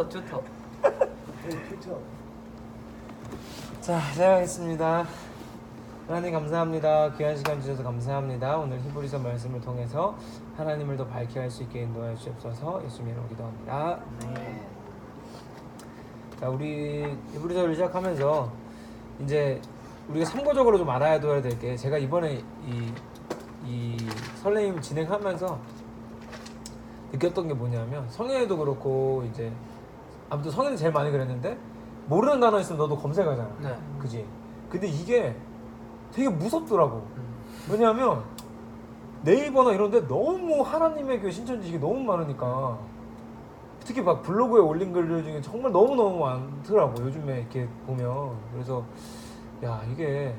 튜터. 자, 시작하겠습니다. 하나님 감사합니다. 귀한 시간 주셔서 감사합니다. 오늘 히브리서 말씀을 통해서 하나님을 더 밝게 할 수 있게 인도하여 주옵소서. 예수님 이름으로 기도합니다. 네. 자, 우리 히브리서를 시작하면서 이제 우리가 참고적으로 좀 알아야 될 게, 제가 이번에 이 설레임 진행하면서 느꼈던 게 뭐냐면, 성현이도 그렇고 이제 아무튼 성현이 제일 많이 그랬는데, 모르는 단어 있으면 너도 검색하잖아. 네. 그지? 근데 이게 되게 무섭더라고. 왜냐하면 네이버나 이런 데 너무 하나님의 그 신천 지식이 너무 많으니까, 특히 막 블로그에 올린 글들 중에 정말 너무너무 많더라고, 요즘에 이렇게 보면. 그래서 야, 이게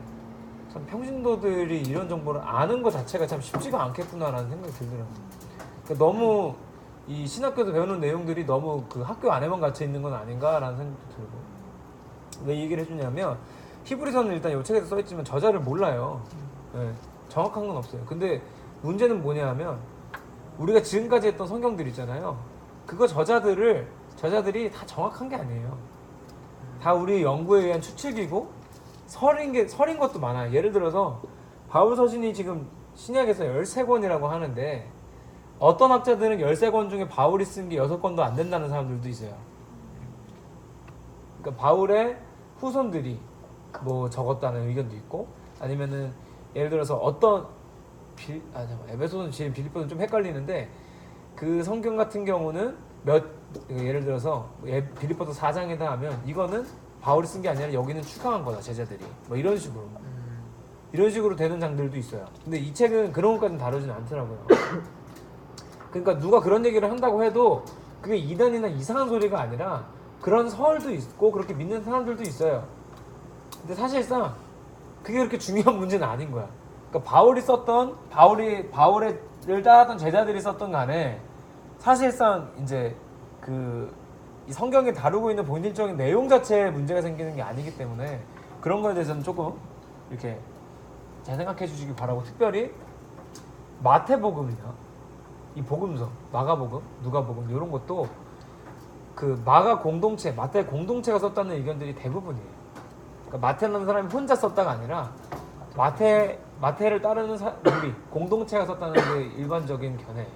참 평신도들이 이런 정보를 아는 것 자체가 참 쉽지가 않겠구나라는 생각이 들더라고요. 그러니까 너무 이 신학교에서 배우는 내용들이 너무 그 학교 안에만 갇혀 있는 건 아닌가라는 생각도 들고. 왜 이 얘기를 해주냐면, 히브리서는 일단 이 책에서 써있지만 저자를 몰라요. 네, 정확한 건 없어요. 근데 문제는 뭐냐 면, 우리가 지금까지 했던 성경들 있잖아요, 그거 저자들이 다 정확한 게 아니에요. 다 우리 연구에 의한 추측이고 설인 것도 많아요. 예를 들어서 바울 서신이 지금 신약에서 13권이라고 하는데, 어떤 학자들은 13권 중에 바울이 쓴 게 6권도 안 된다는 사람들도 있어요. 그러니까 바울의 후손들이 뭐 적었다는 의견도 있고, 아니면은 예를 들어서 어떤 에베소는 지금 빌립보는 좀 헷갈리는데, 그 성경 같은 경우는 예를 들어서 빌립보서 4장이다 하면 이거는 바울이 쓴 게 아니라 여기는 추가한 거다, 제자들이. 뭐 이런 식으로 되는 장들도 있어요. 근데 이 책은 그런 것까지는 다루진 않더라고요. 그러니까 누가 그런 얘기를 한다고 해도 그게 이단이나 이상한 소리가 아니라 그런 설도 있고 그렇게 믿는 사람들도 있어요. 근데 사실상 그게 그렇게 중요한 문제는 아닌 거야. 그러니까 바울을 따랐던 제자들이 썼던 간에, 사실상 이제 이 성경에 다루고 있는 본질적인 내용 자체에 문제가 생기는 게 아니기 때문에, 그런 거에 대해서는 조금 이렇게 잘 생각해 주시기 바라고, 특별히 마태복음이나 이 복음서, 마가복음, 누가복음 이런 것도 그 마가 공동체, 마태 공동체가 썼다는 의견들이 대부분이에요. 그러니까 마태라는 사람이 혼자 썼다가 아니라 마태를 따르는 우리 공동체가 썼다는 게 일반적인 견해예요.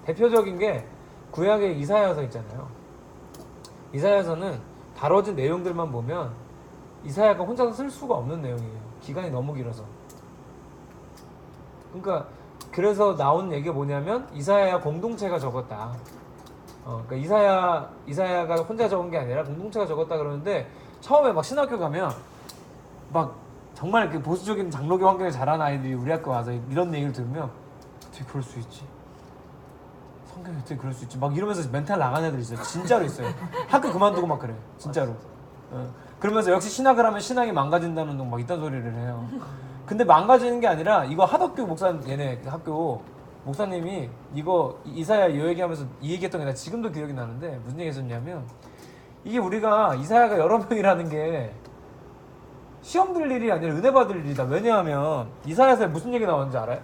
대표적인 게 구약의 이사야서 있잖아요. 이사야서는 다뤄진 내용들만 보면 이사야가 혼자서 쓸 수가 없는 내용이에요. 기간이 너무 길어서. 그러니까 그래서 나온 얘기가 뭐냐면, 이사야 공동체가 적었다. 그러니까 이사야가 혼자 적은 게 아니라 공동체가 적었다 그러는데, 처음에 막 신학교 가면 막 정말 그 보수적인 장로교 환경에 자란 아이들이 우리 학교 와서 이런 얘기를 들으면, 어떻게 그럴 수 있지? 성경이 어떻게 그럴 수 있지? 막 이러면서 멘탈 나간 애들 있어요. 진짜로 있어요. 학교 그만두고 막 그래. 진짜로. 그러면서 역시 신학을 하면 신앙이 망가진다는 둥 막 이딴 소리를 해요. 근데 망가지는 게 아니라, 이거 하덕교 얘네 학교 목사님이 이거 이사야 이 얘기하면서 이 얘기했던 게 나 지금도 기억이 나는데, 무슨 얘기 했었냐면, 이게 우리가 이사야가 여러 명이라는 게 시험 들 일이 아니라 은혜 받을 일이다. 왜냐하면 이사야서에 무슨 얘기 나오는지 알아요?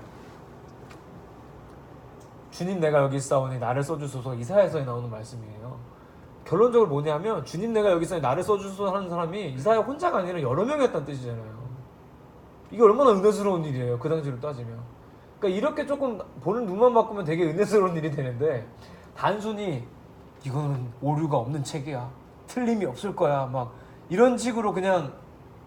주님 내가 여기 있사오니 나를 써주소서, 이사야서에 나오는 말씀이에요. 결론적으로 뭐냐면, 주님 내가 여기 있사오니 나를 써주소서 하는 사람이 이사야 혼자가 아니라 여러 명이었다는 뜻이잖아요. 이게 얼마나 은혜스러운 일이에요, 그 당시로 따지면. 그러니까 이렇게 조금 보는 눈만 바꾸면 되게 은혜스러운 일이 되는데, 단순히 이거는 오류가 없는 책이야, 틀림이 없을 거야, 막 이런 식으로 그냥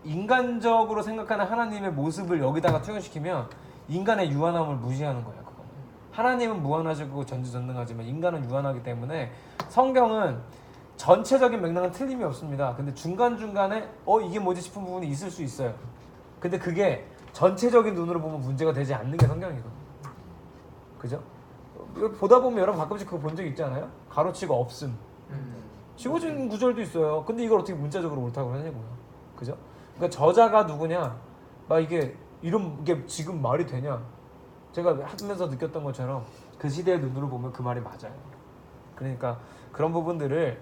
인간적으로 생각하는 하나님의 모습을 여기다가 투영시키면 인간의 유한함을 무시하는 거야. 그거는. 하나님은 무한하시고 전지전능하지만 인간은 유한하기 때문에, 성경은 전체적인 맥락은 틀림이 없습니다. 근데 중간중간에 이게 뭐지 싶은 부분이 있을 수 있어요. 근데 그게 전체적인 눈으로 보면 문제가 되지 않는 게 성경이거든요. 그죠? 보다 보면 여러분 가끔씩 그거 본 적 있지 않아요? 가로치고 없음. 지워진 구절도 있어요. 근데 이걸 어떻게 문자적으로 옳다고 하냐고요. 그죠? 그러니까 저자가 누구냐, 막 이게 지금 말이 되냐. 제가 하면서 느꼈던 것처럼 그 시대의 눈으로 보면 그 말이 맞아요. 그러니까 그런 부분들을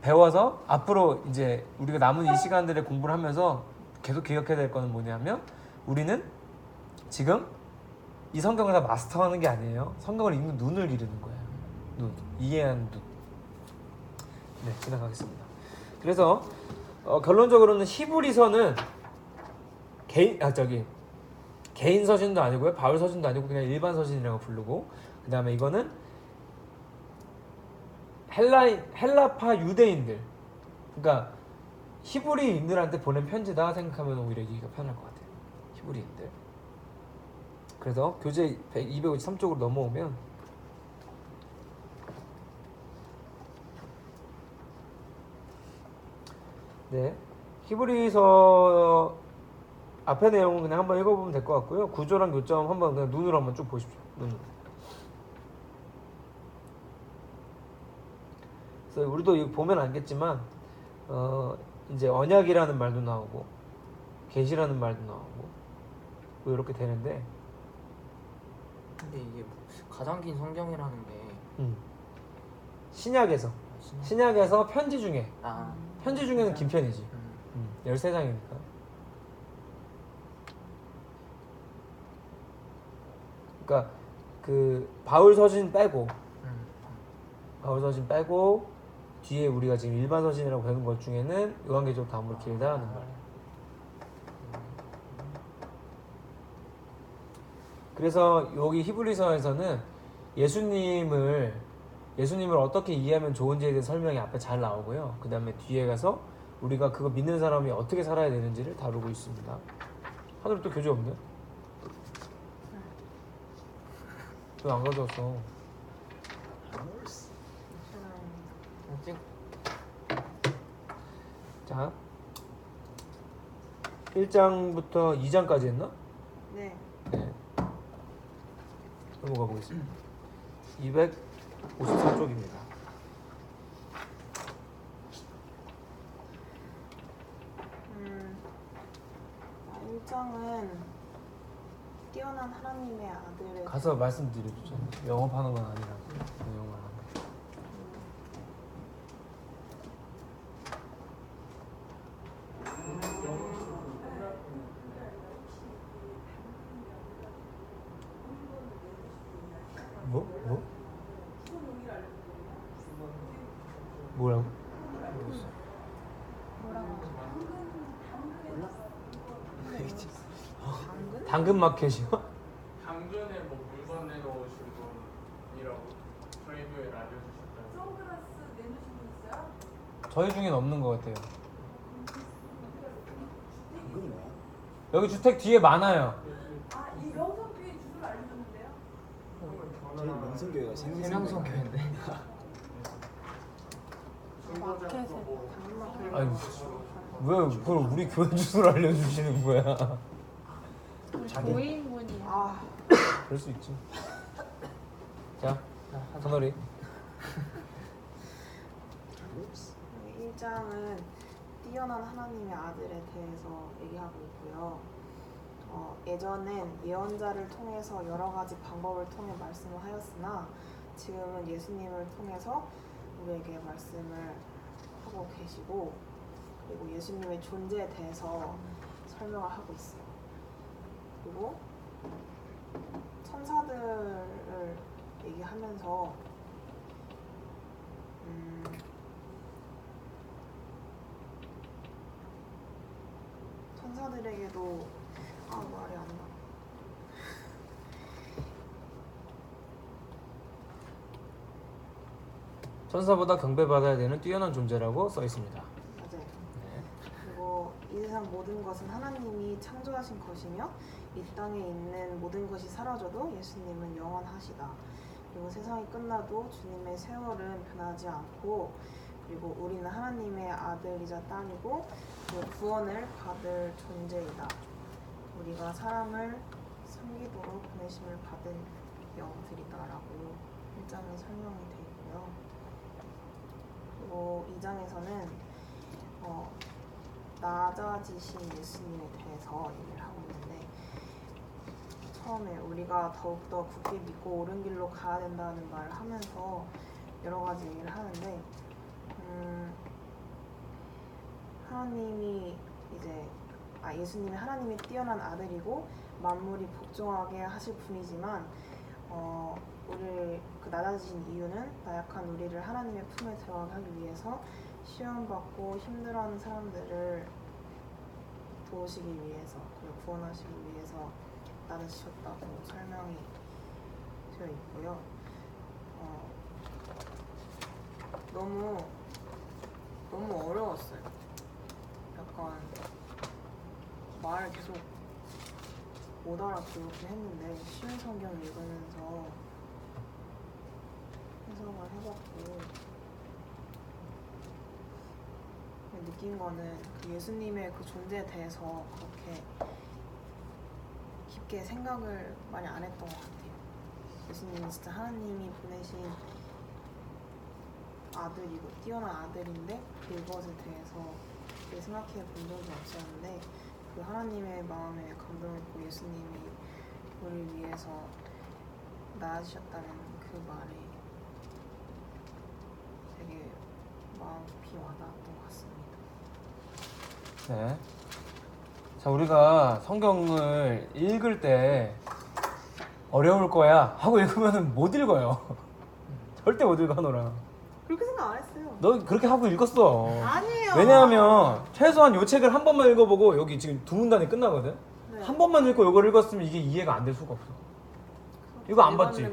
배워서 앞으로 이제 우리가 남은 이 시간들에 공부를 하면서 계속 기억해야 될 거는 뭐냐면, 우리는 지금 이 성경을 다 마스터하는 게 아니에요. 성경을 읽는 눈을 기르는 거예요. 이해하는 눈. 네, 지나가겠습니다. 그래서 결론적으로는 히브리서는 개인 서신도 아니고요, 바울 서신도 아니고 그냥 일반 서신이라고 부르고, 그 다음에 이거는 헬라파 유대인들, 그러니까 히브리인들한테 보낸 편지다 생각하면 오히려 이해가 편할 것 같아요. 히브리인들. 그래서 교재 253쪽으로 넘어오면 네, 히브리서 앞에 내용은 그냥 한번 읽어보면 될 것 같고요. 구조랑 요점 한번 그냥 눈으로 한번 쭉 보십시오. 눈으로. 그래서 우리도 이거 보면 알겠지만 이제 언약이라는 말도 나오고 계시라는 말도 나오고 뭐 이렇게 되는데, 근데 이게 가장 긴 성경이라는 게 신약에서 편지 중에는 긴 편이지. 13장이니까. 그러니까 그 바울 서신 빼고 뒤에 우리가 지금 일반 서신이라고 배운 것 중에는 요한계시록 다음으로 길다 하는 말. 그래서 여기 히브리서에서는 예수님을 어떻게 이해하면 좋은지에 대한 설명이 앞에 잘 나오고요. 그 다음에 뒤에 가서 우리가 그거 믿는 사람이 어떻게 살아야 되는지를 다루고 있습니다. 하늘에 또 교재 없네? 왜 안 가져왔어? 자, 1장부터 2장까지 했나? 네. 네. 넘어가 보겠습니다. 253쪽입니다. 아, 1장은 뛰어난 하나님의 아들의 가서 말씀드려주죠. 영업하는 건 아니라고. 영업을 하는 거. 뭐? 뭐라고? 당근 마켓이요? 당근에 뭐 물건 내놓으신 분이라고 저희 교회에 알려주셨다고. 선글라스 내놓으신 분 있어요? 저희 중엔 없는 것 같아요. 여기 주택 뒤에 많아요. 아, 이 명성교회 주소를 알려줬는데요? 저희 명성교회가 세명성교회인데. 마켓에 당근마켓. 아니, 왜 그걸 우리 교회 주소를 알려주시는 거야? 고인분이요. 아, 그럴 수 있지. 자, 선월이. 1장은 뛰어난 하나님의 아들에 대해서 얘기하고 있고요. 예전엔 예언자를 통해서 여러 가지 방법을 통해 말씀을 하였으나 지금은 예수님을 통해서 우리에게 말씀을 하고 계시고, 그리고 예수님의 존재에 대해서 설명을 하고 있어요. 그리고 천사들을 얘기하면서 천사들에게도 말이 안 나. 천사보다 경배받아야 되는 뛰어난 존재라고 써 있습니다. 맞아요. 네. 그리고 이 세상 모든 것은 하나님이 창조하신 것이며 이 땅에 있는 모든 것이 사라져도 예수님은 영원하시다. 그리고 세상이 끝나도 주님의 세월은 변하지 않고, 그리고 우리는 하나님의 아들이자 딸이고 그리고 구원을 받을 존재이다. 우리가 사람을 섬기도록 보내심을 받은 영들이다라고 1장에 설명이 되어 있고요. 그리고 2장에서는 낮아지신 예수님에 대해서 얘기를 하고 있는데, 처음에 우리가 더욱더 굳게 믿고 옳은 길로 가야 된다는 말을 하면서 여러 가지 얘기를 하는데, 하나님이 예수님이 하나님의 뛰어난 아들이고 만물이 복종하게 하실 분이지만 우리를 그 낮아지신 이유는 나약한 우리를 하나님의 품에 들어가게 하기 위해서 시험 받고 힘들어하는 사람들을 도우시기 위해서 그리고 구원하시기 위해서 낮아지셨다고 설명이 되어 있고요. 너무 어려웠어요. 약간 말을 계속 못 알아듣긴 했는데 쉬운 성경을 읽으면서 해석을 해봤고 느낀 거는 그 예수님의 그 존재에 대해서 그렇게 깊게 생각을 많이 안 했던 것 같아요. 예수님은 진짜 하나님이 보내신 아들이고 뛰어난 아들인데 그것에 대해서 생각해 본 적이 없었는데 그 하나님의 마음에 감동했고 예수님이 우리를 위해서 나아지셨다는 그 말에 되게 마음 깊이 와닿았던 것 같습니다. 네. 자, 우리가 성경을 읽을 때 어려울 거야 하고 읽으면 못 읽어요. 절대 못 읽어 하노라. 그렇게 생각 안 했어요. 너 그렇게 하고 읽었어. 아니에요. 왜냐하면 최소한 요 책을 한 번만 읽어보고 여기 지금 두 문단이 끝나거든. 네. 한 번만 읽고 이걸 읽었으면 이게 이해가 안 될 수가 없어. 이거 안 봤지?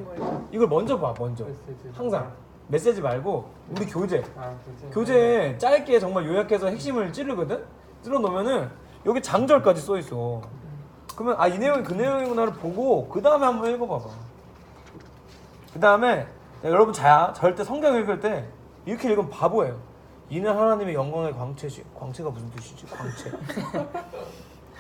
이걸 먼저 봐, 먼저. 항상 메시지 말고 우리 교재. 교재에 짧게 정말 요약해서 핵심을 찌르거든. 찔러 놓으면은 여기 장절까지 써 있어. 그러면 아, 이 내용이 그 내용이구나를 보고 그 다음에 한번 읽어봐봐. 그 다음에 여러분 절대 성경 읽을 때 이렇게 읽으면 바보예요. 이는 하나님의 영광의 광채시. 광채가 무슨 뜻이지? 광채.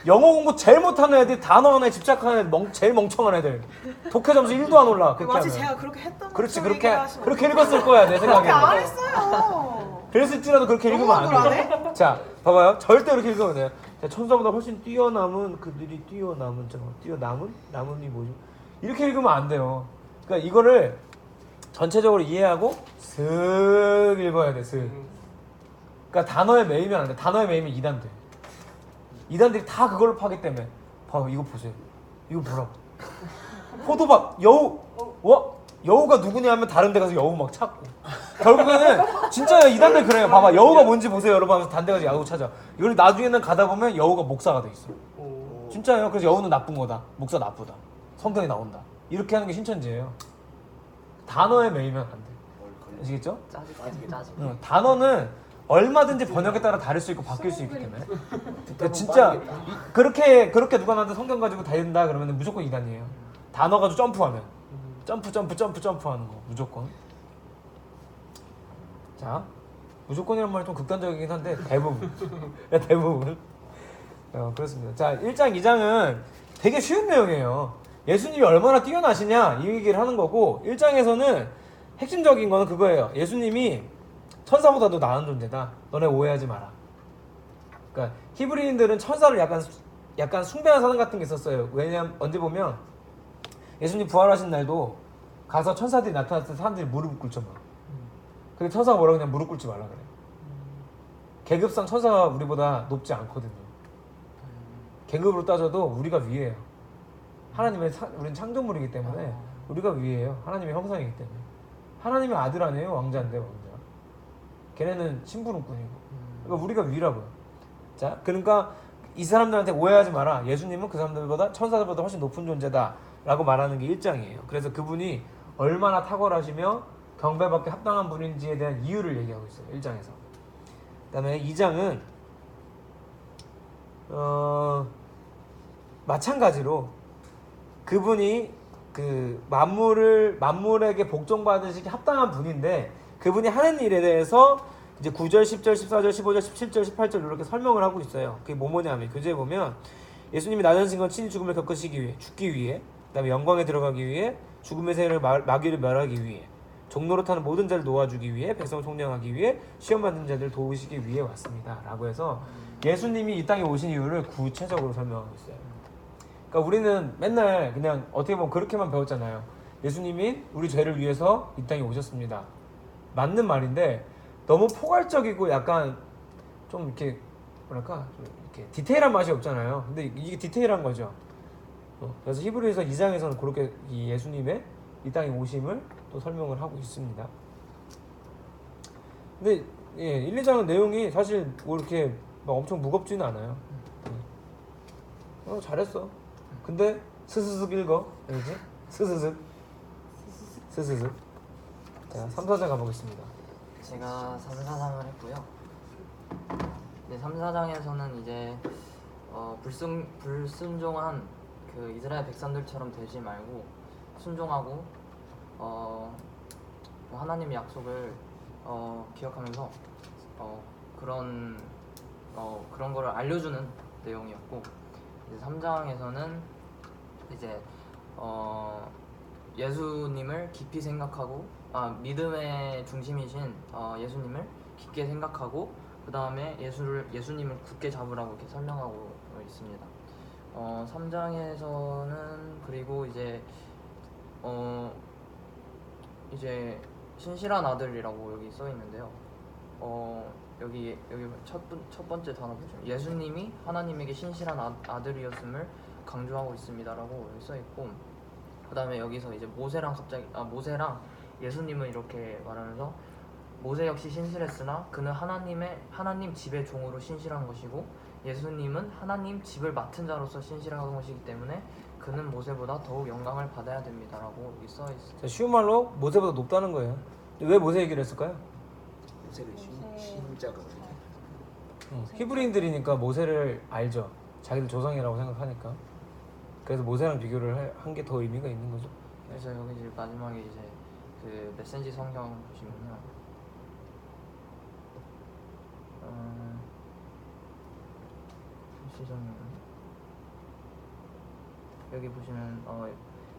영어 공부 제일 못하는 애들, 단어 하나에 집착하는 애들, 제일 멍청한 애들. 독해 점수 1도 안 올라. 그렇게 마치 하면. 제가 그렇게 했던 그렇지, 것처럼 그렇게 얘기하시면 읽었을 거야, 내 그렇게 안 생각에는. 했어요. 그랬을지라도 그렇게 읽으면 안 너무 돼. 자, 봐봐요. 절대 그렇게 읽으면 돼요. 자, 천사보다 훨씬 뛰어남은 그들이 뛰어남은 남은이 뭐죠? 이렇게 읽으면 안 돼요. 그러니까 이거를 전체적으로 이해하고 슥 읽어야 돼, 슥. 그러니까 단어에 매이면 안 돼. 단어에 매이면 2단 돼. 2단들이 다 그걸로 파기 때문에. 봐봐, 이거 보세요. 이거 보라고. 포도밭, 여우가 누구냐 하면 다른 데 가서 여우 막 찾고. 결국에는 진짜 2단들 그래요. 봐봐, 여우가 뭔지 보세요, 여러분 하면서 다른 데 가서 여우 찾아. 이걸 나중에는 가다 보면 여우가 목사가 돼 있어. 진짜예요. 그래서 여우는 나쁜 거다. 목사 나쁘다. 성경에 나온다. 이렇게 하는 게 신천지예요. 단어에 매이면 안 돼. 아시겠죠? 짜증. 단어는 얼마든지 번역에 따라 다를 수 있고 바뀔 수 있기 때문에. 그러니까 진짜 그렇게 누가 나한테 성경 가지고 다닌다 그러면 무조건 2단이에요. 단어 가지고 점프하면 점프하는 거 무조건. 자, 무조건이란 말이 좀 극단적이긴 한데 대부분 그렇습니다. 자, 1장 2장은 되게 쉬운 내용이에요. 예수님이 얼마나 뛰어나시냐 이 얘기를 하는 거고, 1장에서는 핵심적인 거는 그거예요. 예수님이 천사보다도 나은 존재다. 너네 오해하지 마라. 그러니까 히브리인들은 천사를 약간 숭배하는 사람 같은 게 있었어요. 왜냐면 언제 보면 예수님 부활하신 날도 가서 천사들이 나타났을 때 사람들이 무릎 꿇죠 막. 근데 천사가 뭐라고 그냥 무릎 꿇지 말라 그래. 계급상 천사가 우리보다 높지 않거든요. 계급으로 따져도 우리가 위에요. 우리는 창조물이기 때문에 우리가 위에요. 하나님의 형상이기 때문에. 하나님의 아들 아니에요? 왕자인데 왕자. 걔네는 심부름꾼이고. 그러니까 우리가 위라고요. 자, 그러니까 이 사람들한테 오해하지 마라. 예수님은 그 사람들보다 천사들보다 훨씬 높은 존재다 라고 말하는 게 1장이에요. 그래서 그분이 얼마나 탁월하시며 경배받기 합당한 분인지에 대한 이유를 얘기하고 있어요. 1장에서. 그 다음에 2장은 마찬가지로 그분이 그 만물에게 복종받으시기 합당한 분인데, 그분이 하는 일에 대해서 이제 9절, 10절, 14절, 15절, 17절, 18절 이렇게 설명을 하고 있어요. 그게 뭐냐면 교재에 보면 예수님이 낮아진 건 친히 죽음을 겪으시기 위해, 죽기 위해, 그다음에 영광에 들어가기 위해, 죽음의 세력을 마귀를 멸하기 위해, 종노릇하는 모든 자를 놓아주기 위해, 백성을 속량하기 위해, 시험받는 자들을 도우시기 위해 왔습니다 라고 해서 예수님이 이 땅에 오신 이유를 구체적으로 설명하고 있어요. 그러니까 우리는 맨날 그냥 어떻게 보면 그렇게만 배웠잖아요. 예수님이 우리 죄를 위해서 이 땅에 오셨습니다. 맞는 말인데 너무 포괄적이고 약간 좀 이렇게 뭐랄까 좀 이렇게 디테일한 맛이 없잖아요. 근데 이게 디테일한 거죠. 그래서 히브리서 2장에서는 그렇게 이 예수님의 이 땅에 오심을 또 설명을 하고 있습니다. 근데 1, 2장은 내용이 사실 뭐 이렇게 막 엄청 무겁지는 않아요. 잘했어. 근데 스스슥 읽어. 알지? 스스슥. 자, 3, 4장 가보겠습니다. 제가 3, 4장을 했고요. 네, 3, 4장에서는 이제 불순종한 그 이스라엘 백성들처럼 되지 말고 순종하고 하나님의 약속을 기억하면서 그런 거를 알려주는 내용이었고, 이제 3장에서는 이제 예수님을 깊이 생각하고 믿음의 중심이신 예수님을 깊게 생각하고 그 다음에 예수님을 굳게 잡으라고 이렇게 설명하고 있습니다. 3장에서는 그리고 이제 신실한 아들이라고 여기 써 있는데요. 여기 첫 번째 단어 보시면 예수님이 하나님에게 신실한 아들이었음을 강조하고 있습니다라고 여기 써 있고, 그 다음에 여기서 이제 모세랑 예수님을 이렇게 말하면서 모세 역시 신실했으나 그는 하나님 집의 종으로 신실한 것이고 예수님은 하나님 집을 맡은 자로서 신실한 것이기 때문에 그는 모세보다 더욱 영광을 받아야 됩니다라고 여기 써 있어요. 쉬운 말로 모세보다 높다는 거예요. 왜 모세 얘기를 했을까요? 모세를 신자가 히브리인들이니까 모세를 알죠. 자기들 조상이라고 생각하니까. 그래서 모세랑 비교를 한 게 더 의미가 있는 거죠. 그래서 여기 이제 마지막에 이제 그 메시지 성경 보시면요. 여기 보시면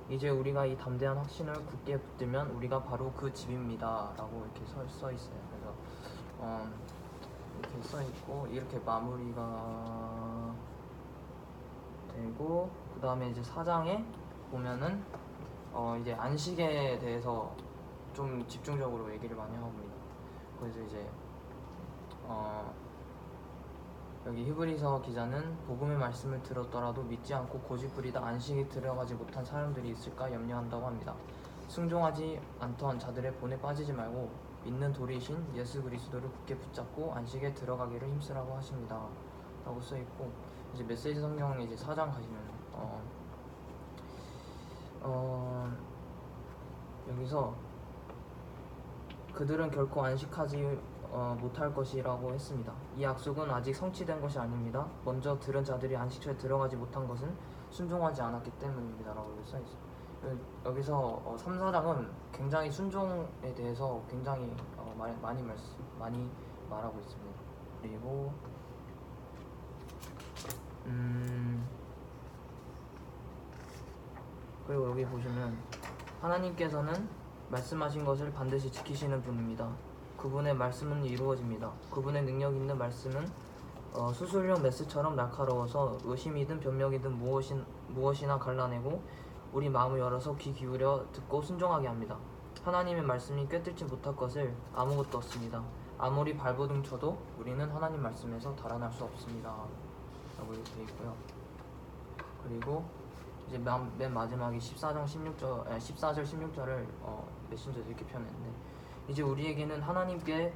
이제 우리가 이 담대한 확신을 굳게 붙들면 우리가 바로 그 집입니다라고 이렇게 써 있어요. 그래서 이렇게 써 있고 이렇게 마무리가 되고, 그 다음에 이제 4장에 보면은 이제 안식에 대해서 좀 집중적으로 얘기를 많이 하고 있습니다. 그래서 이제 여기 히브리서 기자는 복음의 말씀을 들었더라도 믿지 않고 고집부리다 안식에 들어가지 못한 사람들이 있을까 염려한다고 합니다. 순종하지 않던 자들의 본에 빠지지 말고 믿는 도리이신 예수 그리스도를 굳게 붙잡고 안식에 들어가기를 힘쓰라고 하십니다. 라고 써 있고, 이제 메시지 성경 이제 4장 가시면 여기서 그들은 결코 안식하지 못할 것이라고 했습니다. 이 약속은 아직 성취된 것이 아닙니다. 먼저 들은 자들이 안식처에 들어가지 못한 것은 순종하지 않았기 때문입니다. 라고 써있어요. 여기서 3, 4장은 굉장히 순종에 대해서 굉장히 많이 말하고 있습니다. 그리고 그리고 여기 보시면 하나님께서는 말씀하신 것을 반드시 지키시는 분입니다. 그분의 말씀은 이루어집니다. 그분의 능력 있는 말씀은 수술용 메스처럼 날카로워서 의심이든 변명이든 무엇이나 갈라내고 우리 마음을 열어서 귀 기울여 듣고 순종하게 합니다. 하나님의 말씀이 꿰뚫지 못할 것을 아무것도 없습니다. 아무리 발버둥 쳐도 우리는 하나님 말씀에서 달아날 수 없습니다. 라고 이렇게 되어 있고요. 그리고 이제 맨 마지막에 14절 16절을 메신저에서 이렇게 표현했는데, 이제 우리에게는 하나님께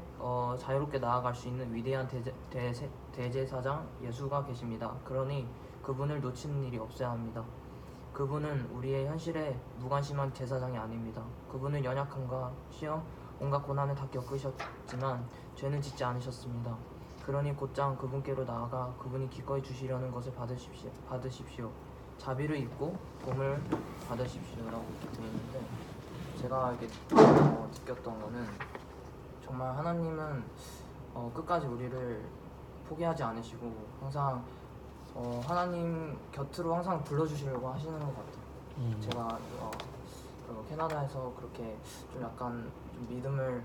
자유롭게 나아갈 수 있는 위대한 대제사장 예수가 계십니다. 그러니 그분을 놓치는 일이 없어야 합니다. 그분은 우리의 현실에 무관심한 제사장이 아닙니다. 그분은 연약함과 시험, 온갖 고난을 다 겪으셨지만 죄는 짓지 않으셨습니다. 그러니 곧장 그분께로 나아가 그분이 기꺼이 주시려는 것을 받으십시오. 자비를 입고 도움을 받으십시오라고 되어 있는데, 제가 이렇게 느꼈던 거는 정말 하나님은 끝까지 우리를 포기하지 않으시고 항상 하나님 곁으로 항상 불러주시려고 하시는 것 같아요. 제가 캐나다에서 그렇게 좀 약간 좀 믿음을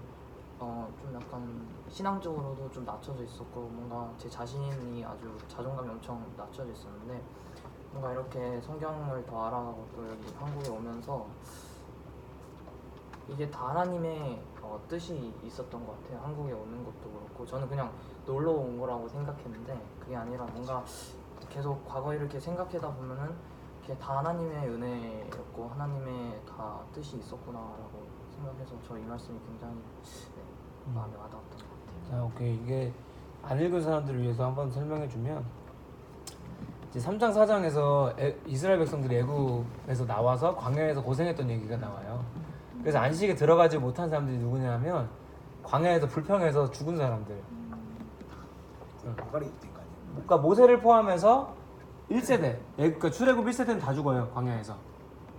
좀 약간 신앙적으로도 좀 낮춰져 있었고, 뭔가 제 자신이 아주 자존감이 엄청 낮춰져 있었는데, 뭔가 이렇게 성경을 더 알아가고 또 여기 한국에 오면서 이게 다 하나님의 뜻이 있었던 것 같아요. 한국에 오는 것도 그렇고, 저는 그냥 놀러 온 거라고 생각했는데 그게 아니라 뭔가 계속 과거 이렇게 생각하다 보면은 이렇게 다 하나님의 은혜였고 하나님의 다 뜻이 있었구나라고 생각해서 저 이 말씀이 굉장히 마음에 와닿았던 것 같아요. 자, 오케이. 이게 안 읽은 사람들을 위해서 한번 설명해 주면 이제 3장 4장에서 이스라엘 백성들이 애굽에서 나와서 광야에서 고생했던 얘기가 나와요. 그래서 안식에 들어가지 못한 사람들이 누구냐면 광야에서 불평해서 죽은 사람들. 마가리 있던 거 아니에요? 그러니까 모세를 포함해서 1세대, 그러니까 출애굽 1세대는 다 죽어요. 광야에서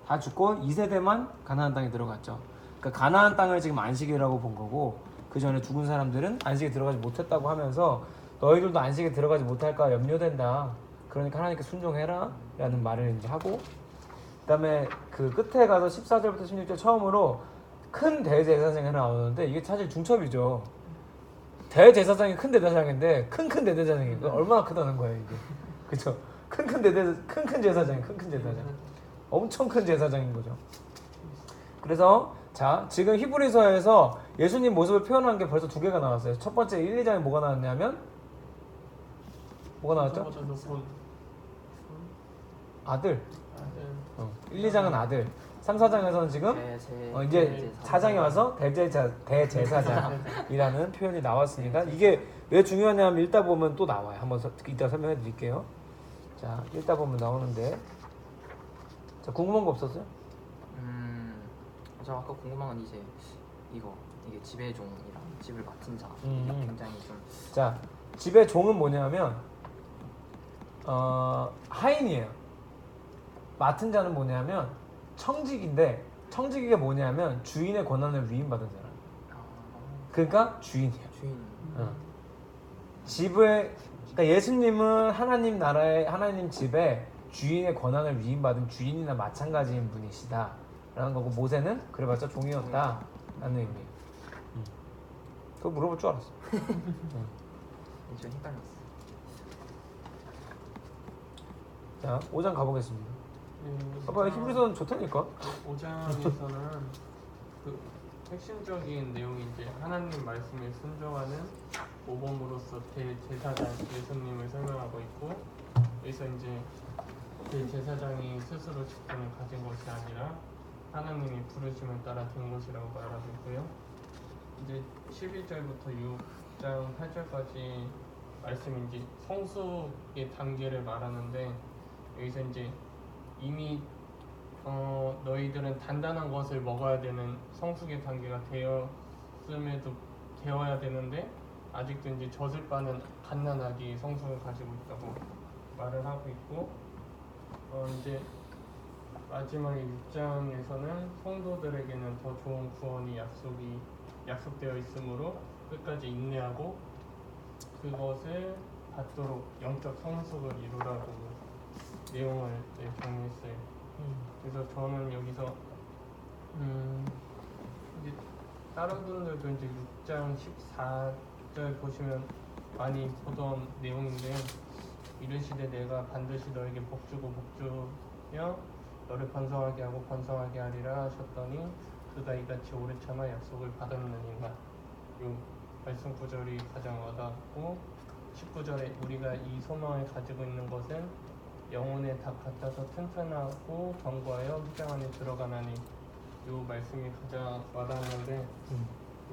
다 죽고 2세대만 가나안 땅에 들어갔죠. 그러니까 가나안 땅을 지금 안식이라고 본 거고 그 전에 죽은 사람들은 안식에 들어가지 못했다고 하면서 너희들도 안식에 들어가지 못할까 염려된다. 그러니까 하나님께 순종해라 라는 말을 이제 하고 그다음에 그 끝에 가서 14절부터 16절 처음으로 큰 대제사장이 하나 나오는데 이게 사실 중첩이죠. 대제사장이 큰 대제사장인데 큰 대제사장이 얼마나 크다는 거예요 이게. 그렇죠? 큰 제사장이 큰 제사장. 엄청 큰 제사장인 거죠. 그래서 자 지금 히브리서에서 예수님 모습을 표현한 게 벌써 2개가 나왔어요. 첫 번째 1, 2장에 뭐가 나왔냐면 뭐가 나왔죠? 아들. 1, 2장은 아들. 3, 4장에서는 지금 이제 4장에 와서 대제사장이라는 표현이 나왔으니까 이게 왜 중요하냐면 읽다 보면 또 나와요. 한번 이따 설명해 드릴게요. 자 읽다 보면 나오는데 자 궁금한 거 없었어요? 저 아까 궁금한 건 이제 이게 지배의 종이랑 집을 맡은 자 이게 굉장히 좀 자 집의 종은 뭐냐면 하인이에요. 맡은 자는 뭐냐면 청직인데 청직이가 뭐냐면 주인의 권한을 위임받은 사람. 그러니까 주인이야. 주인 집에 그러니까 예수님은 하나님 나라의 하나님 집에 주인의 권한을 위임받은 주인이나 마찬가지인 분이시다라는 거고 모세는 그래봤자 종이었다라는 의미. 그거 물어볼 줄 알았어. 좀 헷갈렸어. 자 5장 가보겠습니다. 아까 히브리서는 좋다니까. 5장에서는 그 핵심적인 내용이 이제 하나님 말씀에 순종하는 모범으로서 대제사장 예수님을 설명하고 있고 여기서 이제 대제사장이 스스로 직분을 가진 것이 아니라 하나님이 부르심을 따라 된 것이라고 말하고 있고요. 이제 11절부터 6장 8절까지 말씀이 이제 성숙의 단계를 말하는데 여기서 이제 이미 너희들은 단단한 것을 먹어야 되는 성숙의 단계가 되어야 되는데 아직도 이제 젖을 빠는 갓난아기 성숙을 가지고 있다고 말을 하고 있고 이제 마지막에 6장에서는 성도들에게는 더 좋은 구원이 약속되어 있으므로 끝까지 인내하고 그것을 받도록 영적 성숙을 이루라고 내용을 정리했어요. 그래서 저는 여기서 이제 다른 분들도 이제 6장 14절 보시면 많이 보던 내용인데 이르시되 내가 반드시 너에게 복주고 복주며 너를 번성하게 하고 번성하게 하리라 하셨더니 그가 이같이 오래 참아 약속을 받았느니라. 이 말씀 구절이 가장 와닿고 19절에 우리가 이 소망을 가지고 있는 것은 영혼의 닭 같아서 튼튼하고 견고하여 휘장 안에 들어가나니 이 말씀이 가장 와닿는데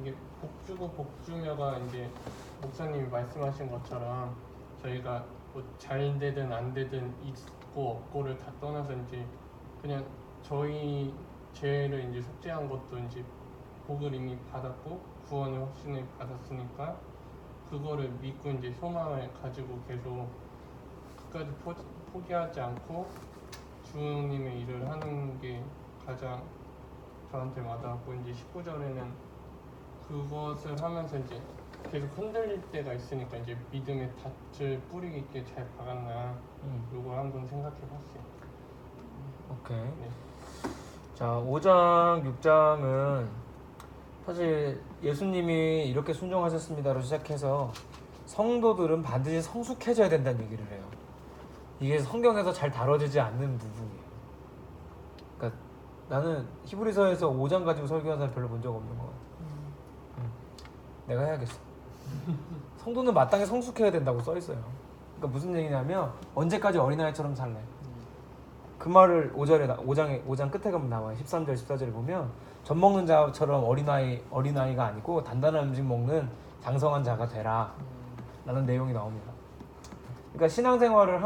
이게 복주고 복주며가 이제 목사님이 말씀하신 것처럼 저희가 뭐 잘 되든 안 되든 있고 없고를 다 떠나서 이제 그냥 저희 죄를 이제 속죄한 것도 이제 복을 이미 받았고 구원을 확신을 받았으니까 그거를 믿고 이제 소망을 가지고 계속 끝까지 포기하지 않고 주님의 일을 하는 게 가장 저한테 와닿았고 이제 19절에는 그것을 하면서 이제 계속 흔들릴 때가 있으니까 이제 믿음의 닻을 뿌리 있게 잘 박았나 요걸 한번 생각해봤어요. 오케이. 네. 자 5장 6장은 사실 예수님이 이렇게 순종하셨습니다로 시작해서 성도들은 반드시 성숙해져야 된다는 얘기를 해요. 이게 성경에서 잘 다뤄지지 않는 부분이에요. 그러니까 나는 히브리서에서 5장 가지고 설교하는 사람 별로 본 적 없는 것 같아. 내가 해야겠어. 성도는 마땅히 성숙해야 된다고 써 있어요. 그러니까 무슨 얘기냐면 언제까지 어린아이처럼 살래? 그 말을 5장 끝에 가면 나와요. 13절 14절에 보면 젖 먹는 자처럼 어린아이가 아니고 단단한 음식 먹는 장성한 자가 되라 라는 내용이 나옵니다. 그러니까 신앙생활을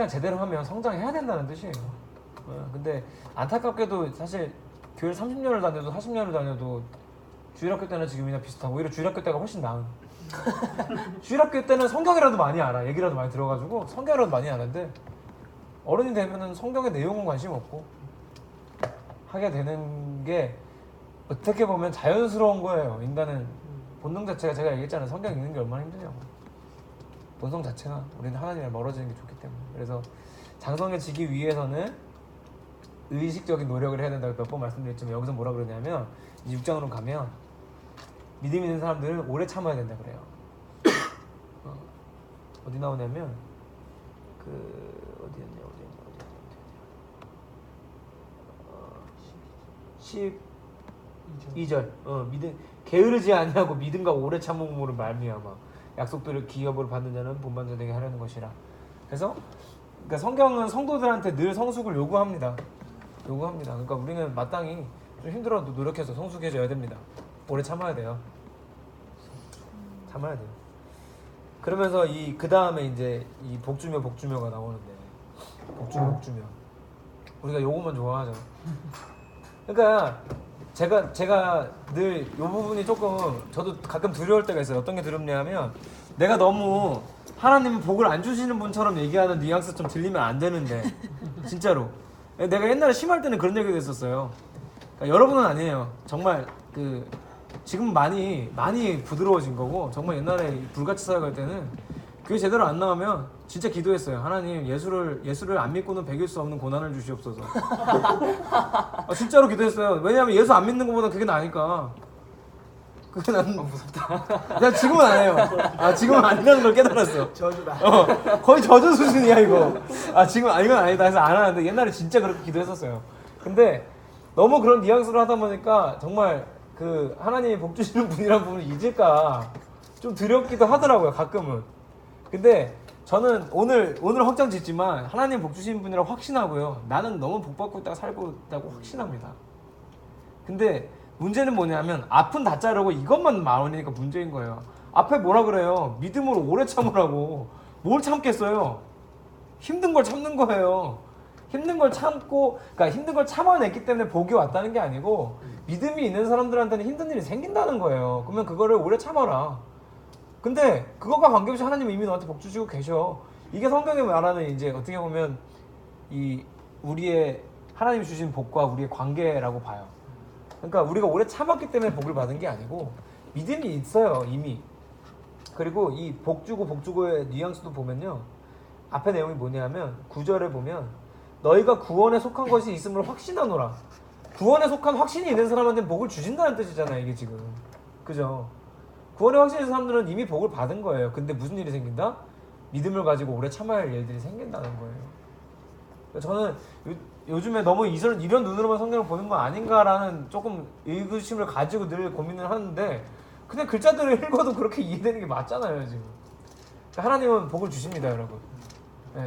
제대로 하면 성장해야 된다는 뜻이에요. 근데 안타깝게도 사실 교회를 30년을 다녀도 40년을 다녀도 주일학교 때는 지금이나 비슷하고 오히려 주일학교 때가 훨씬 나은. 주일학교 때는 성경이라도 많이 알아. 얘기라도 많이 들어가지고 성경이라도 많이 아는데 어른이 되면은 성경의 내용은 관심 없고 하게 되는 게 어떻게 보면 자연스러운 거예요. 인간은 본능 자체가 제가 얘기했잖아요. 성경 읽는 게 얼마나 힘드냐고. 본성 자체가 우리는 하나님을 멀어지는 게 좋기 때문에. 그래서 장성해지기 위해서는 의식적인 노력을 해야 된다고 몇 번 말씀드렸지만 여기서 뭐라 그러냐면 6장으로 가면 믿음 있는 사람들은 오래 참아야 된다 그래요. 어디 나오냐면 어디였냐 12절 믿음 게으르지 아니하고 믿음과 오래 참음으로 말미암아 약속들을 기업으로 받는 자는 본받는 자에게 하려는 것이라. 그래서 그러니까 성경은 성도들한테 늘 성숙을 요구합니다. 그러니까 우리는 마땅히 좀 힘들어도 노력해서 성숙해져야 됩니다. 오래 참아야 돼요. 참아야 돼요. 그러면서 그 다음에 이제 이 복주며가 나오는데 복주며 우리가 요것만 좋아하죠. 그러니까 제가 늘 이 부분이 조금 저도 가끔 두려울 때가 있어요. 어떤 게 두렵냐면 내가 너무 하나님은 복을 안 주시는 분처럼 얘기하는 뉘앙스 좀 들리면 안 되는데 진짜로 내가 옛날에 심할 때는 그런 얘기도 했었어요. 그러니까 여러분은 아니에요. 정말 지금 많이 부드러워진 거고 정말 옛날에 불같이 살아갈 때는 그게 제대로 안 나오면 진짜 기도했어요. 하나님 예수를 안 믿고는 배길 수 없는 고난을 주시옵소서. 진짜로 기도했어요. 왜냐하면 예수 안 믿는 것보다 그게 나으니까. 그게 난 무섭다. 나 지금은 안 해요. 지금은 아니라는 걸 깨달았어. 저주다. 거의 저주 수준이야 이거. 지금 이건 아니다 해서 안 하는데 옛날에 진짜 그렇게 기도했었어요. 근데 너무 그런 뉘앙스로 하다 보니까 정말 하나님이 복 주시는 분이라는 부분을 잊을까 좀 두렵기도 하더라고요 가끔은. 근데 저는 오늘 확정 짓지만 하나님 복 주시는 분이라고 확신하고요. 나는 너무 복 받고 있다가 살고 있다고 확신합니다. 근데 문제는 뭐냐면 앞은 다 자르고 이것만 마음이니까 문제인 거예요. 앞에 뭐라 그래요? 믿음으로 오래 참으라고. 뭘 참겠어요? 힘든 걸 참는 거예요. 힘든 걸 참고, 그러니까 힘든 걸 참아냈기 때문에 복이 왔다는 게 아니고 믿음이 있는 사람들한테는 힘든 일이 생긴다는 거예요. 그러면 그거를 오래 참아라. 근데 그것과 관계없이 하나님은 이미 너한테 복 주시고 계셔. 이게 성경에 말하는 이제 어떻게 보면 우리의 하나님이 주신 복과 우리의 관계라고 봐요. 그러니까 우리가 오래 참았기 때문에 복을 받은 게 아니고 믿음이 있어요 이미. 그리고 이 복 주고의 뉘앙스도 보면요. 앞에 내용이 뭐냐면 9절에 보면 너희가 구원에 속한 것이 있음을 확신하노라. 구원에 속한 확신이 있는 사람한테는 복을 주신다는 뜻이잖아요 이게 지금. 그죠? 구원에 확신이 있는 사람들은 이미 복을 받은 거예요. 근데 무슨 일이 생긴다? 믿음을 가지고 오래 참아야 할 일들이 생긴다는 거예요. 저는 요즘에 너무 이런 눈으로만 성경을 보는 건 아닌가라는 조금 의구심을 가지고 늘 고민을 하는데 그냥 글자들을 읽어도 그렇게 이해되는 게 맞잖아요 지금. 하나님은 복을 주십니다 여러분.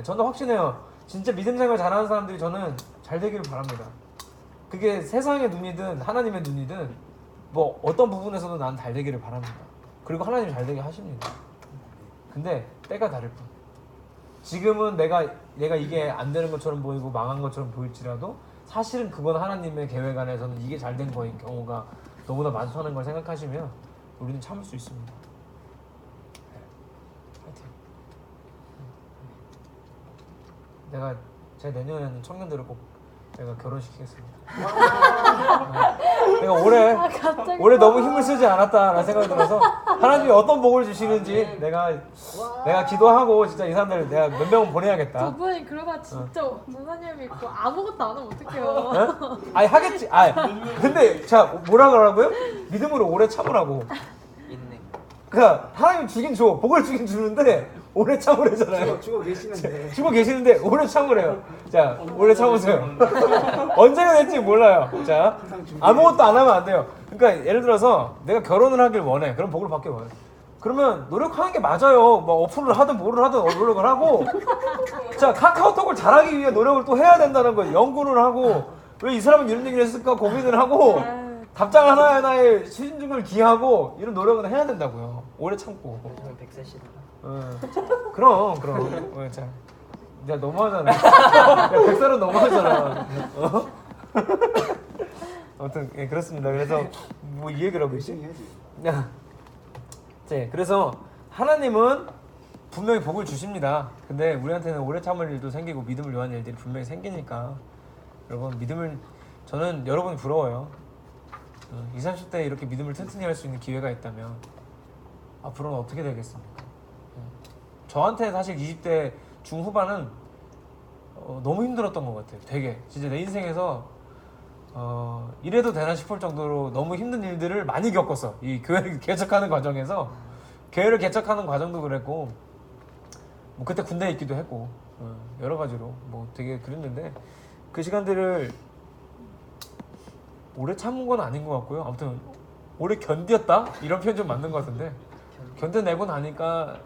저는 확신해요. 진짜 믿음 생활 잘하는 사람들이 저는 잘 되기를 바랍니다. 그게 세상의 눈이든 하나님의 눈이든 뭐 어떤 부분에서도 난 잘 되기를 바랍니다. 그리고 하나님이 잘 되게 하십니다. 근데 때가 다를 뿐. 지금은 내가 이게 안 되는 것처럼 보이고 망한 것처럼 보일지라도 사실은 그건 하나님의 계획 안에서는 이게 잘 된 거인 경우가 너무나 많다는 걸 생각하시면 우리는 참을 수 있습니다. 파이팅. 제 내년에는 청년들을 꼭 내가 결혼시키겠습니다. 내가 올해 너무 힘을 쓰지 않았다라는 생각이 들어서 하나님이 어떤 복을 주시는지 내가 기도하고 진짜 이 사람들 내가 몇 명은 보내야겠다. 두 분이 그러다 진짜 문화님 믿고 아무것도 안 하면 어떡해요? 아니 하겠지. 근데 자 뭐라 그러라고요? 믿음으로 오래 참으라고. 있네. 그러니까 하나님 주긴 줘. 복을 주긴 주는데 오래 참으래잖아요. 죽어 계시는데. 죽어 계시는데 오래 참으래요. 자, 오래 참으세요. 언제가 될지 몰라요. 자, 아무것도 안 하면 안 돼요. 그러니까 예를 들어서 내가 결혼을 하길 원해. 그럼 복을 받길 원해. 그러면 노력하는 게 맞아요. 뭐 어플을 하든 뭐를 하든 노력을 하고 자 카카오톡을 잘하기 위해 노력을 또 해야 된다는 거예요. 연구를 하고 왜 이 사람은 이런 얘기를 했을까 고민을 하고 답장 하나하나에 신중을 기하고 이런 노력은 해야 된다고요. 오래 참고. 요즘은 100세시다. 그럼 자 야 너무하잖아. 야 100살은 너무하잖아. 어? 아무튼 예, 그렇습니다. 그래서 뭐 이 얘기를 하고 있지? 열심히 해야지. 네, 그래서 하나님은 분명히 복을 주십니다. 근데 우리한테는 오래 참을 일도 생기고 믿음을 요하는 일들이 분명히 생기니까 여러분 믿음을 저는 여러분이 부러워요. 20, 30대에 이렇게 믿음을 튼튼히 할 수 있는 기회가 있다면 앞으로는 어떻게 되겠습니까? 저한테 사실 20대 중후반은 너무 힘들었던 것 같아요. 되게 진짜 내 인생에서 이래도 되나 싶을 정도로 너무 힘든 일들을 많이 겪었어. 이 교회를 개척하는 과정에서 교회를 개척하는 과정도 그랬고 뭐 그때 군대에 있기도 했고 여러 가지로 뭐 되게 그랬는데 그 시간들을 오래 참은 건 아닌 것 같고요. 아무튼 오래 견뎠다 이런 표현 좀 맞는 것 같은데 견뎌내고 나니까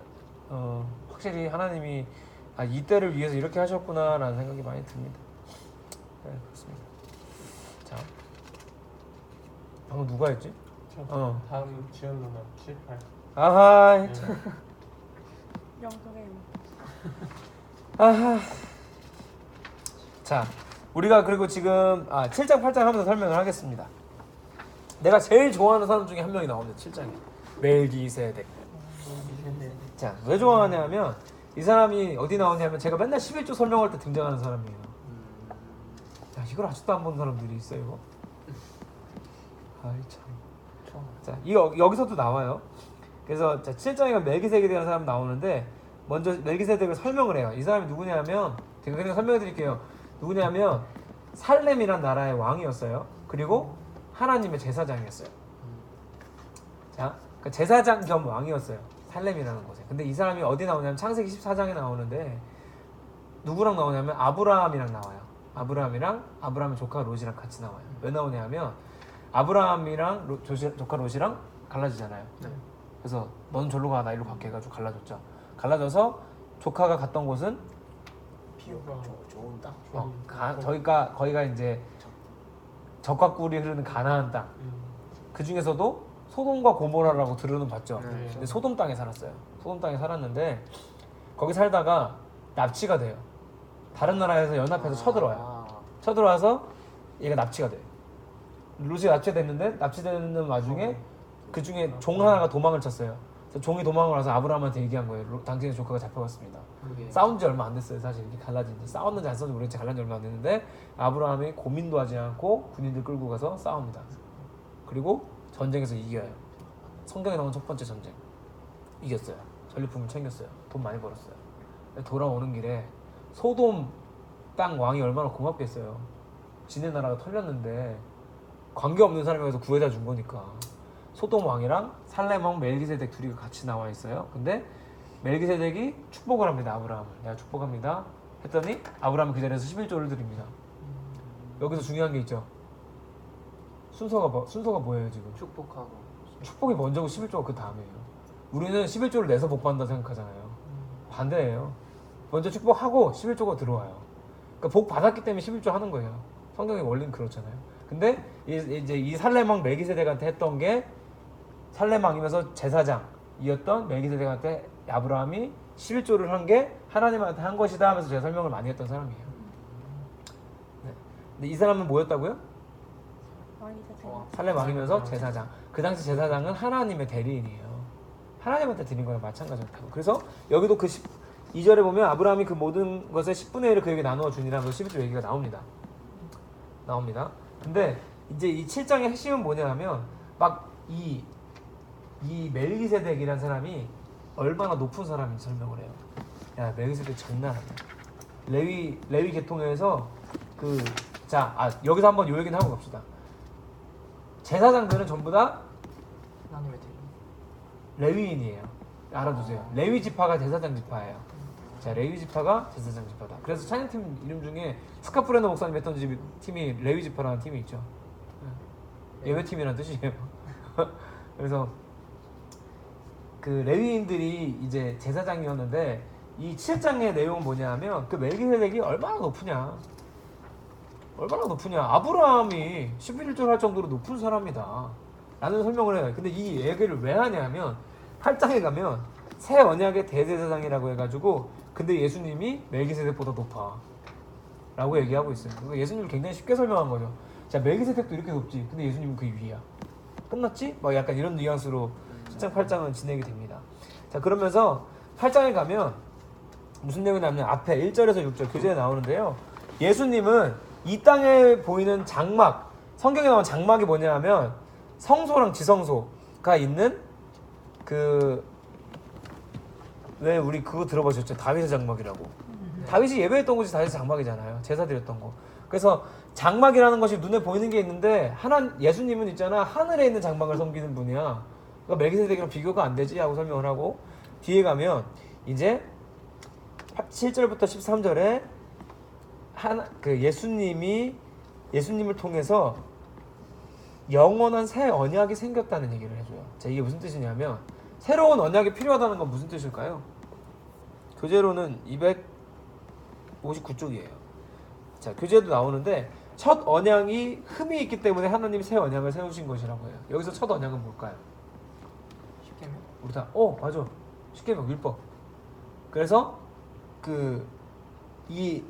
확실히 하나님이 이때를 위해서 이렇게 하셨구나라는 생각이 많이 듭니다. 네, 그렇습니다. 자, 방금 누가 했지? 다음 지연 누나 7, 8. 아하, 네. 영성의 아하. 자, 우리가 그리고 지금 7장, 8장 하면서 설명을 하겠습니다. 내가 제일 좋아하는 사람 중에 한 명이 나옵니다. 7장에 멜기세덱. 자, 왜 좋아하냐면 이 사람이 어디 나오냐면 제가 맨날 11조 설명할 때 등장하는 사람이에요. 야, 이걸 아직도 안 본 사람들이 있어요. 이거? 아이 참. 자, 이거 여기서도 나와요. 그래서 자, 7장에 멜기세덱에 대한 사람 나오는데 먼저 멜기세덱을 설명을 해요. 이 사람이 누구냐면 제가 그냥 설명해 드릴게요. 누구냐면 살렘이란 나라의 왕이었어요. 그리고 하나님의 제사장이었어요. 자, 그러니까 제사장 겸 왕이었어요. 살렘이라는 곳에. 근데 이 사람이 어디 나오냐면 창세기 14장에 나오는데 누구랑 나오냐면 아브라함이랑 나와요. 아브라함의 조카 롯이랑 같이 나와요. 왜 나오냐면 아브라함이랑 조카 롯이랑 갈라지잖아요. 네. 그래서 넌 절로 가, 나 일로 갈게 해가지고 갈라졌죠. 갈라져서 조카가 갔던 곳은 피부가 좋은 땅. 거기가 이제 적과 꿀이 흐르는 가나안 땅. 그 중에서도 소돔과 고모라라고 들어는 봤죠. 네. 근데 소돔 땅에 살았어요. 소돔 땅에 살았는데 거기 살다가 납치가 돼요. 다른 나라에서 연합해서 쳐들어와요. 쳐들어와서 얘가 납치가 돼요. 롯이 납치됐는데 납치되는 와중에 그 중에 종 하나가 도망을 쳤어요. 그래서 종이 도망을 와서 아브라함한테 얘기한 거예요. 당신의 조카가 잡혀갔습니다. 싸운 지 얼마 안 됐어요. 사실 이렇게 갈라진 지. 싸웠는지 안 싸웠는지 모르겠지. 갈라진 지 얼마 안 됐는데 아브라함이 고민도 하지 않고 군인들 끌고 가서 싸웁니다. 그리고 전쟁에서 이겨요. 성경에 나온 첫 번째 전쟁. 이겼어요. 전리품을 챙겼어요. 돈 많이 벌었어요. 돌아오는 길에 소돔 땅 왕이 얼마나 고맙겠어요. 지네 나라가 털렸는데 관계없는 사람이 가서 구해다 준 거니까. 소돔 왕이랑 살렘 왕 멜기세덱 둘이 같이 나와 있어요. 근데 멜기세덱이 축복을 합니다. 아브라함을. 내가 축복합니다. 했더니 아브라함이 그 자리에서 11조를 드립니다. 여기서 중요한 게 있죠. 순서가 뭐예요 지금? 축복하고 축복이 먼저고 11조가 그 다음이에요. 우리는 11조를 내서 복 받는다 생각하잖아요. 반대예요. 먼저 축복하고 11조가 들어와요. 그러니까 복 받았기 때문에 11조 하는 거예요. 성경의 원리는 그렇잖아요. 근데 이제 이 살렘 왕 멜기세덱한테 했던 게 살렘 왕이면서 제사장이었던 멜기세덱한테 아브라함이 11조를 한 게 하나님한테 한 것이다 하면서 제가 설명을 많이 했던 사람이에요. 네. 근데 이 사람은 뭐였다고요? 왕이 자체. 살렘 왕이면서 제사장. 그 당시 제사장은 하나님의 대리인이에요. 하나님한테 드린 거랑 마찬가지였다고. 그래서 여기도 그 2절에 보면 아브라함이 그 모든 것의 10분의 1을 그에게 나누어 주니라면서 11조 얘기가 나옵니다. 근데 이제 이 7장의 핵심은 뭐냐 하면 막 이 멜기세덱이라는 사람이 얼마나 높은 사람인지 설명을 해요. 야, 멜기세덱 장난 아니야. 레위 계통에서 여기서 한번 요 얘기는 하고 갑시다. 제사장들은 전부 다 하나님의 대리. 레위인이에요. 알아두세요. 레위 지파가 제사장 지파예요. 자, 레위 지파가 제사장 지파다. 그래서 찬양팀 이름 중에 스카프레너 목사님 했던 팀이 레위 지파라는 팀이 있죠. 예외팀이라는 뜻이에요. 그래서 그 레위인들이 이제 제사장이었는데 이 7장의 내용은 뭐냐면 그 멜기세덱이 얼마나 높으냐. 아브라함이 11절 할 정도로 높은 사람이다 라는 설명을 해요. 근데 이 얘기를 왜 하냐면 8장에 가면 새 언약의 대제사장이라고 해가지고 근데 예수님이 멜기세덱보다 높아 라고 얘기하고 있어요. 그러니까 예수님을 굉장히 쉽게 설명한 거죠. 자, 멜기세덱도 이렇게 높지 근데 예수님은 그 위야. 끝났지? 막 약간 이런 뉘앙스로 7장 8장은 진행이 됩니다. 자, 그러면서 8장에 가면 무슨 내용이 나오냐면 앞에 1절에서 6절 교재에 나오는데요. 예수님은 이 땅에 보이는 장막, 성경에 나온 장막이 뭐냐면 성소랑 지성소가 있는 왜 우리 그거 들어보셨죠? 다윗의 장막이라고. 다윗이 예배했던 곳이 다윗의 장막이잖아요. 제사 드렸던 거. 그래서 장막이라는 것이 눈에 보이는 게 있는데 예수님은 있잖아 하늘에 있는 장막을 섬기는 분이야. 그러니까 멜기세덱이랑 비교가 안 되지 하고 설명을 하고 뒤에 가면 이제 7절부터 13절에 예수님을 통해서 영원한 새 언약이 생겼다는 얘기를 해줘요. 자, 이게 무슨 뜻이냐면 새로운 언약이 필요하다는 건 무슨 뜻일까요? 교재로는 259쪽이에요. 자, 교재도 나오는데 첫 언약이 흠이 있기 때문에 하나님이 새 언약을 세우신 것이라고 해요. 여기서 첫 언약은 뭘까요? 십계명? 우리 다 맞아. 십계명 율법. 그래서 이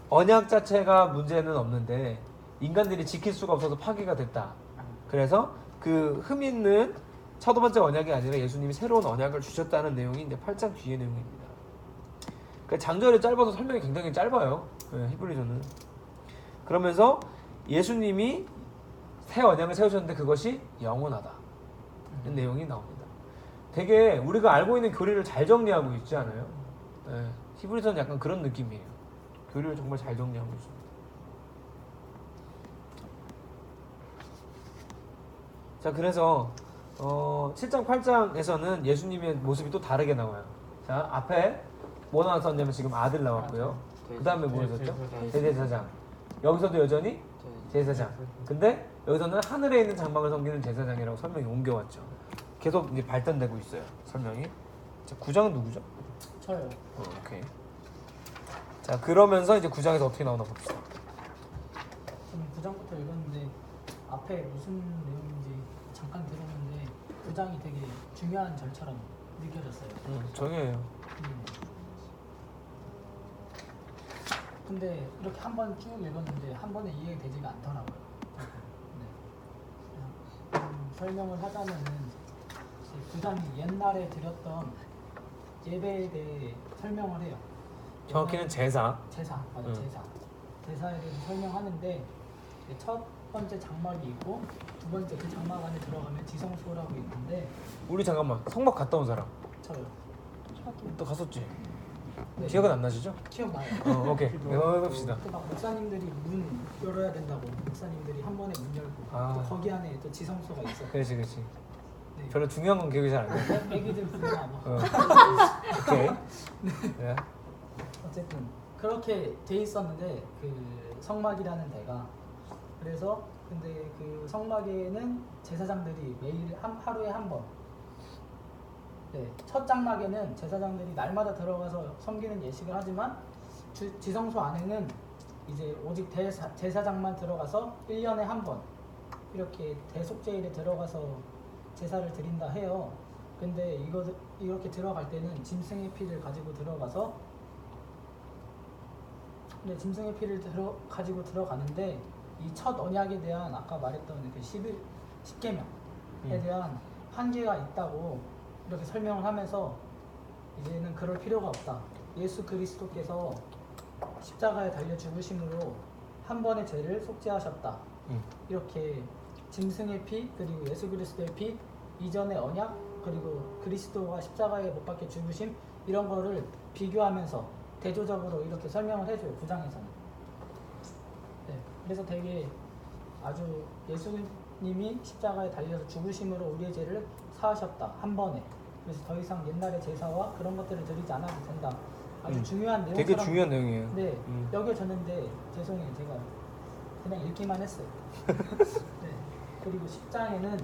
언약 자체가 문제는 없는데 인간들이 지킬 수가 없어서 파기가 됐다. 그래서 그 흠 있는 첫 번째 언약이 아니라 예수님이 새로운 언약을 주셨다는 내용이 이제 8장 뒤의 내용입니다. 그러니까 장절이 짧아서 설명이 굉장히 짧아요. 히브리서는. 그러면서 예수님이 새 언약을 세우셨는데 그것이 영원하다. 이런 내용이 나옵니다. 되게 우리가 알고 있는 교리를 잘 정리하고 있지 않아요? 히브리서는 약간 그런 느낌이에요. 교리를 정말 잘 정리하고 있습니다. 자, 그래서 7장 8장에서는 예수님의 모습이 또 다르게 나와요. 자, 앞에 뭐 나왔었냐면 지금 아들 나왔고요. 그 다음에 뭐였었죠? 대제사장. 여기서도 여전히 제사장. 근데 여기서는 하늘에 있는 장막을 섬기는 제사장이라고 설명이 옮겨왔죠. 계속 이제 발전되고 있어요. 설명이. 자, 9장은 누구죠? 저요. 오케이. 자, 그러면서 이제 9장에서 어떻게 나오나 봅시다. 저는 9장부터 읽었는데 앞에 무슨 내용인지 잠깐 들었는데 9장이 되게 중요한 절처럼 느껴졌어요. 저게요. 근데 이렇게 한 번 쭉 읽었는데 한 번에 이해되지가 않더라고요. 네. 그래서 설명을 하자면은 9장이 옛날에 드렸던 예배에 대해 설명을 해요. 정확히는 제사. 맞아. 제사에 대해서 설명하는데 첫 번째 장막이 있고 두 번째 그 장막 안에 들어가면 지성소라고 있는데 우리 잠깐만 성막 갔다 온 사람. 저요. 또 갔었지? 네. 기억은 안 나시죠? 기억나요. 오케이. 해봅시다. 막 목사님들이 문 열어야 된다고 목사님들이 한 번에 문 열고 또 거기 안에 또 지성소가 있어요. 그렇지. 네. 별로 중요한 건 기억이 잘 안 나. 애기들 부르나 뭐. 오케이. 네. 어쨌든 그렇게 돼 있었는데 그 성막이라는 데가 그래서 근데 그 성막에는 제사장들이 매일 하루에 한 번. 네, 첫 장막에는 제사장들이 날마다 들어가서 섬기는 예식을 하지만 지성소 안에는 이제 오직 제사장만 들어가서 1년에 한 번 이렇게 대속제일에 들어가서 제사를 드린다 해요. 근데 이렇게 들어갈 때는 짐승의 피를 가지고 들어가서 짐승의 피를 가지고 들어가는데 이 첫 언약에 대한 아까 말했던 그 10계명에 대한 한계가 있다고 이렇게 설명을 하면서 이제는 그럴 필요가 없다. 예수 그리스도께서 십자가에 달려 죽으심으로 한 번의 죄를 속죄하셨다. 이렇게 짐승의 피 그리고 예수 그리스도의 피 이전의 언약 그리고 그리스도가 십자가에 못 박혀 죽으심 이런 거를 비교하면서 대조적으로 이렇게 설명을 해줘요. 9장에서는. 네, 그래서 되게 아주 예수님이 십자가에 달려서 죽으심으로 우리의 죄를 사하셨다. 한 번에. 그래서 더 이상 옛날의 제사와 그런 것들을 드리지 않아도 된다. 아주 중요한 내용처럼 되게 중요한 내용이에요. 네, 여겨졌는데 죄송해요. 제가 그냥 읽기만 했어요. 네, 그리고 10장에는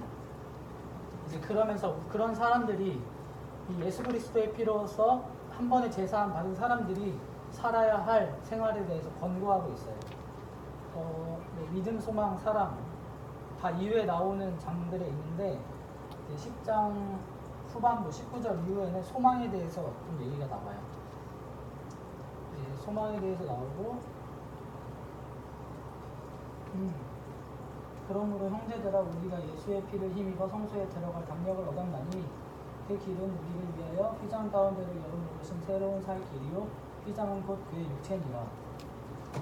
이제 그러면서 그런 사람들이 이 예수 그리스도의 피로서 한 번의 제사함 받은 사람들이 살아야 할 생활에 대해서 권고하고 있어요. 네, 믿음, 소망, 사랑 다 이후에 나오는 장들에 있는데 이제 10장 후반부 19절 이후에는 소망에 대해서 좀 얘기가 나와요. 네, 소망에 대해서 나오고 그러므로 형제들아 우리가 예수의 피를 힘입어 성소에 들어갈 담력을 얻었나니 그 길은 우리를 위하여 휘장 가운데로 열어놓으신 새로운 살 길이요 휘장은 곧 그의 육체니라. 네,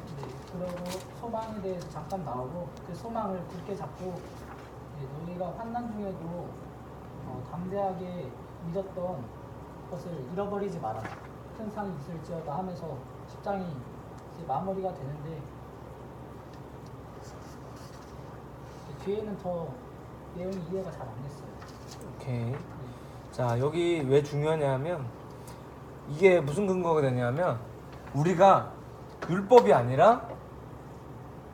그리고 소망에 대해서 잠깐 나오고 그 소망을 굳게 잡고 너희가 환난 중에도 담대하게 믿었던 것을 잃어버리지 마라. 큰 상이 있을지어다 하면서 10장이 이제 마무리가 되는데 뒤에는 더 내용이 이해가 잘 안 됐어요. 오케이. 자, 여기 왜 중요하냐면 이게 무슨 근거가 되냐면 우리가 율법이 아니라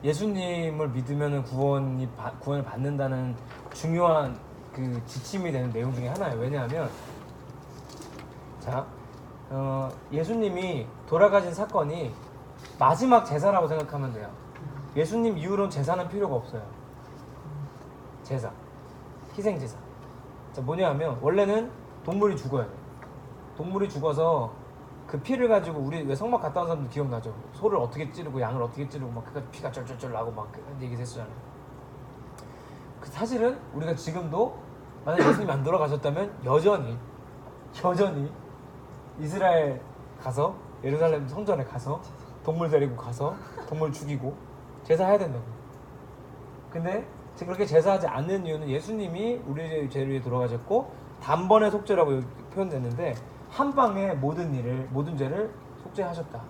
예수님을 믿으면 구원을 받는다는 중요한 그 지침이 되는 내용 중에 하나예요. 왜냐하면 자, 예수님이 돌아가신 사건이 마지막 제사라고 생각하면 돼요. 예수님 이후로는 제사는 필요가 없어요. 제사, 희생제사. 자, 뭐냐하면 원래는 동물이 죽어야 돼. 동물이 죽어서 그 피를 가지고 우리 왜 성막 갔다 온 사람들 기억나죠? 소를 어떻게 찌르고 양을 어떻게 찌르고 막 그가 피가 쩔쩔쩔 나고 막 그런 얘기 했었잖아요. 그 사실은 우리가 지금도 만약 예수님이 안 돌아가셨다면 여전히 이스라엘 가서 예루살렘 성전에 가서 동물 데리고 가서 동물 죽이고 제사해야 된다고. 근데 그렇게 제사하지 않는 이유는 예수님이 우리의 죄를 위해 돌아가셨고 단번에 속죄라고 표현됐는데 한 방에 모든 죄를 속죄하셨다.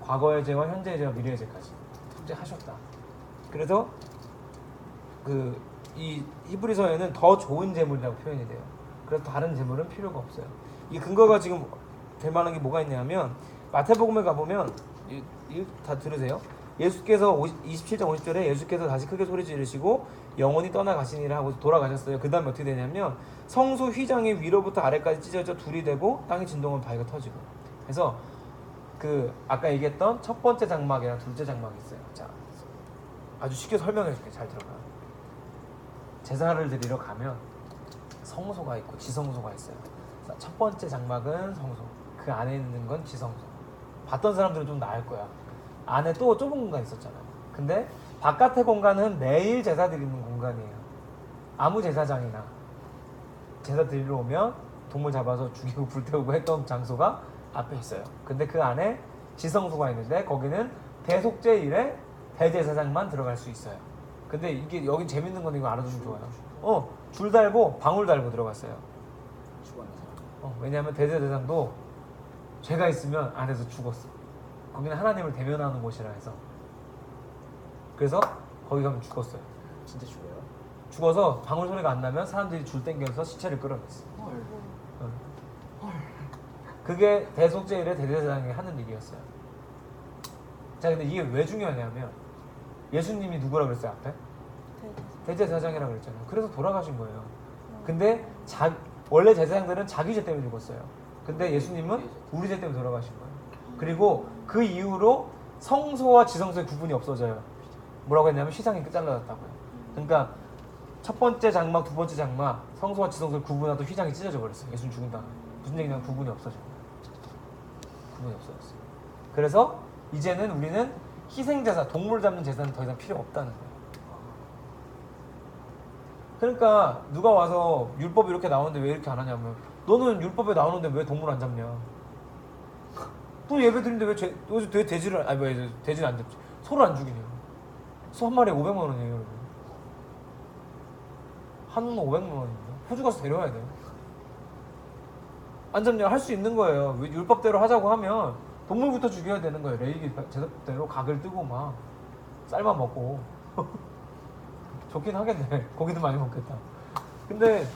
과거의 죄와 현재의 죄와 미래의 죄까지 속죄하셨다. 그래서 이 히브리서에는 더 좋은 제물이라고 표현이 돼요. 그래서 다른 제물은 필요가 없어요. 이 근거가 지금 될 만한 게 뭐가 있냐면 마태복음에 가보면 다 들으세요. 예수께서 27장 50절에 예수께서 다시 크게 소리 지르시고 영원히 떠나가시니라 하고 돌아가셨어요. 그 다음에 어떻게 되냐면 성소 휘장이 위로부터 아래까지 찢어져 둘이 되고 땅이 진동하면 바위가 터지고. 그래서 아까 얘기했던 첫 번째 장막이랑 둘째 장막이 있어요. 자, 아주 쉽게 설명해 줄게. 잘 들어가. 제사를 드리러 가면 성소가 있고 지성소가 있어요. 첫 번째 장막은 성소, 그 안에 있는 건 지성소. 봤던 사람들은 좀 나을 거야. 안에 또 좁은 공간이 있었잖아요. 근데 바깥의 공간은 매일 제사 드리는 공간이에요. 아무 제사장이나 제사 드리러 오면 동물 잡아서 죽이고 불태우고 했던 장소가 앞에 있어요. 근데 그 안에 지성소가 있는데 거기는 대속죄일에 대제사장만 들어갈 수 있어요. 근데 이게 여기 재밌는 건 이거 알아두면 좋아요. 줄 달고 방울 달고 들어갔어요. 왜냐하면 대제사장도 죄가 있으면 안에서 죽었어. 거기는 하나님을 대면하는 곳이라 해서. 그래서 거기 가면 죽었어요. 진짜 죽어요? 죽어서 방울 소리가 안 나면 사람들이 줄 땡겨서 시체를 끌어냈어. 그게 대속죄일에 대제사장이 하는 일이었어요. 자, 근데 이게 왜 중요하냐면 예수님이 누구라 그랬어요 앞에? 대제사장이라고 그랬잖아요. 그래서 돌아가신 거예요. 근데 원래 제사장들은 자기 죄 때문에 죽었어요. 근데 예수님은 우리 죄 때문에 돌아가신 거예요. 그리고 그 이후로 성소와 지성소의 구분이 없어져요. 뭐라고 했냐면 휘장이 잘라졌다고요. 그러니까 첫 번째 장막, 두 번째 장막, 성소와 지성소를 구분하던 휘장이 찢어져 버렸어요. 예수님 죽은 다음에. 무슨 얘기냐면 구분이 없어져요. 구분이 없어졌어요. 그래서 이제는 우리는 희생제사, 동물 잡는 제사는 더 이상 필요 없다는 거예요. 그러니까 누가 와서 율법이 이렇게 나오는데 왜 이렇게 안 하냐면 너는 율법에 나오는데 왜 동물 안 잡냐? 또 예배 드리는데 왜 돼지를 돼지는 안 잡지? 소를 안 죽이냐? 소 한 마리에 500만 원이에요, 여러분. 한우는 500만 원입니다. 호주 가서 데려와야 돼요. 안 잡냐? 할 수 있는 거예요. 율법대로 하자고 하면 동물부터 죽여야 되는 거예요. 레이기 제사대로 각을 뜨고 막 쌀만 먹고. 좋긴 하겠네. 고기도 많이 먹겠다. 근데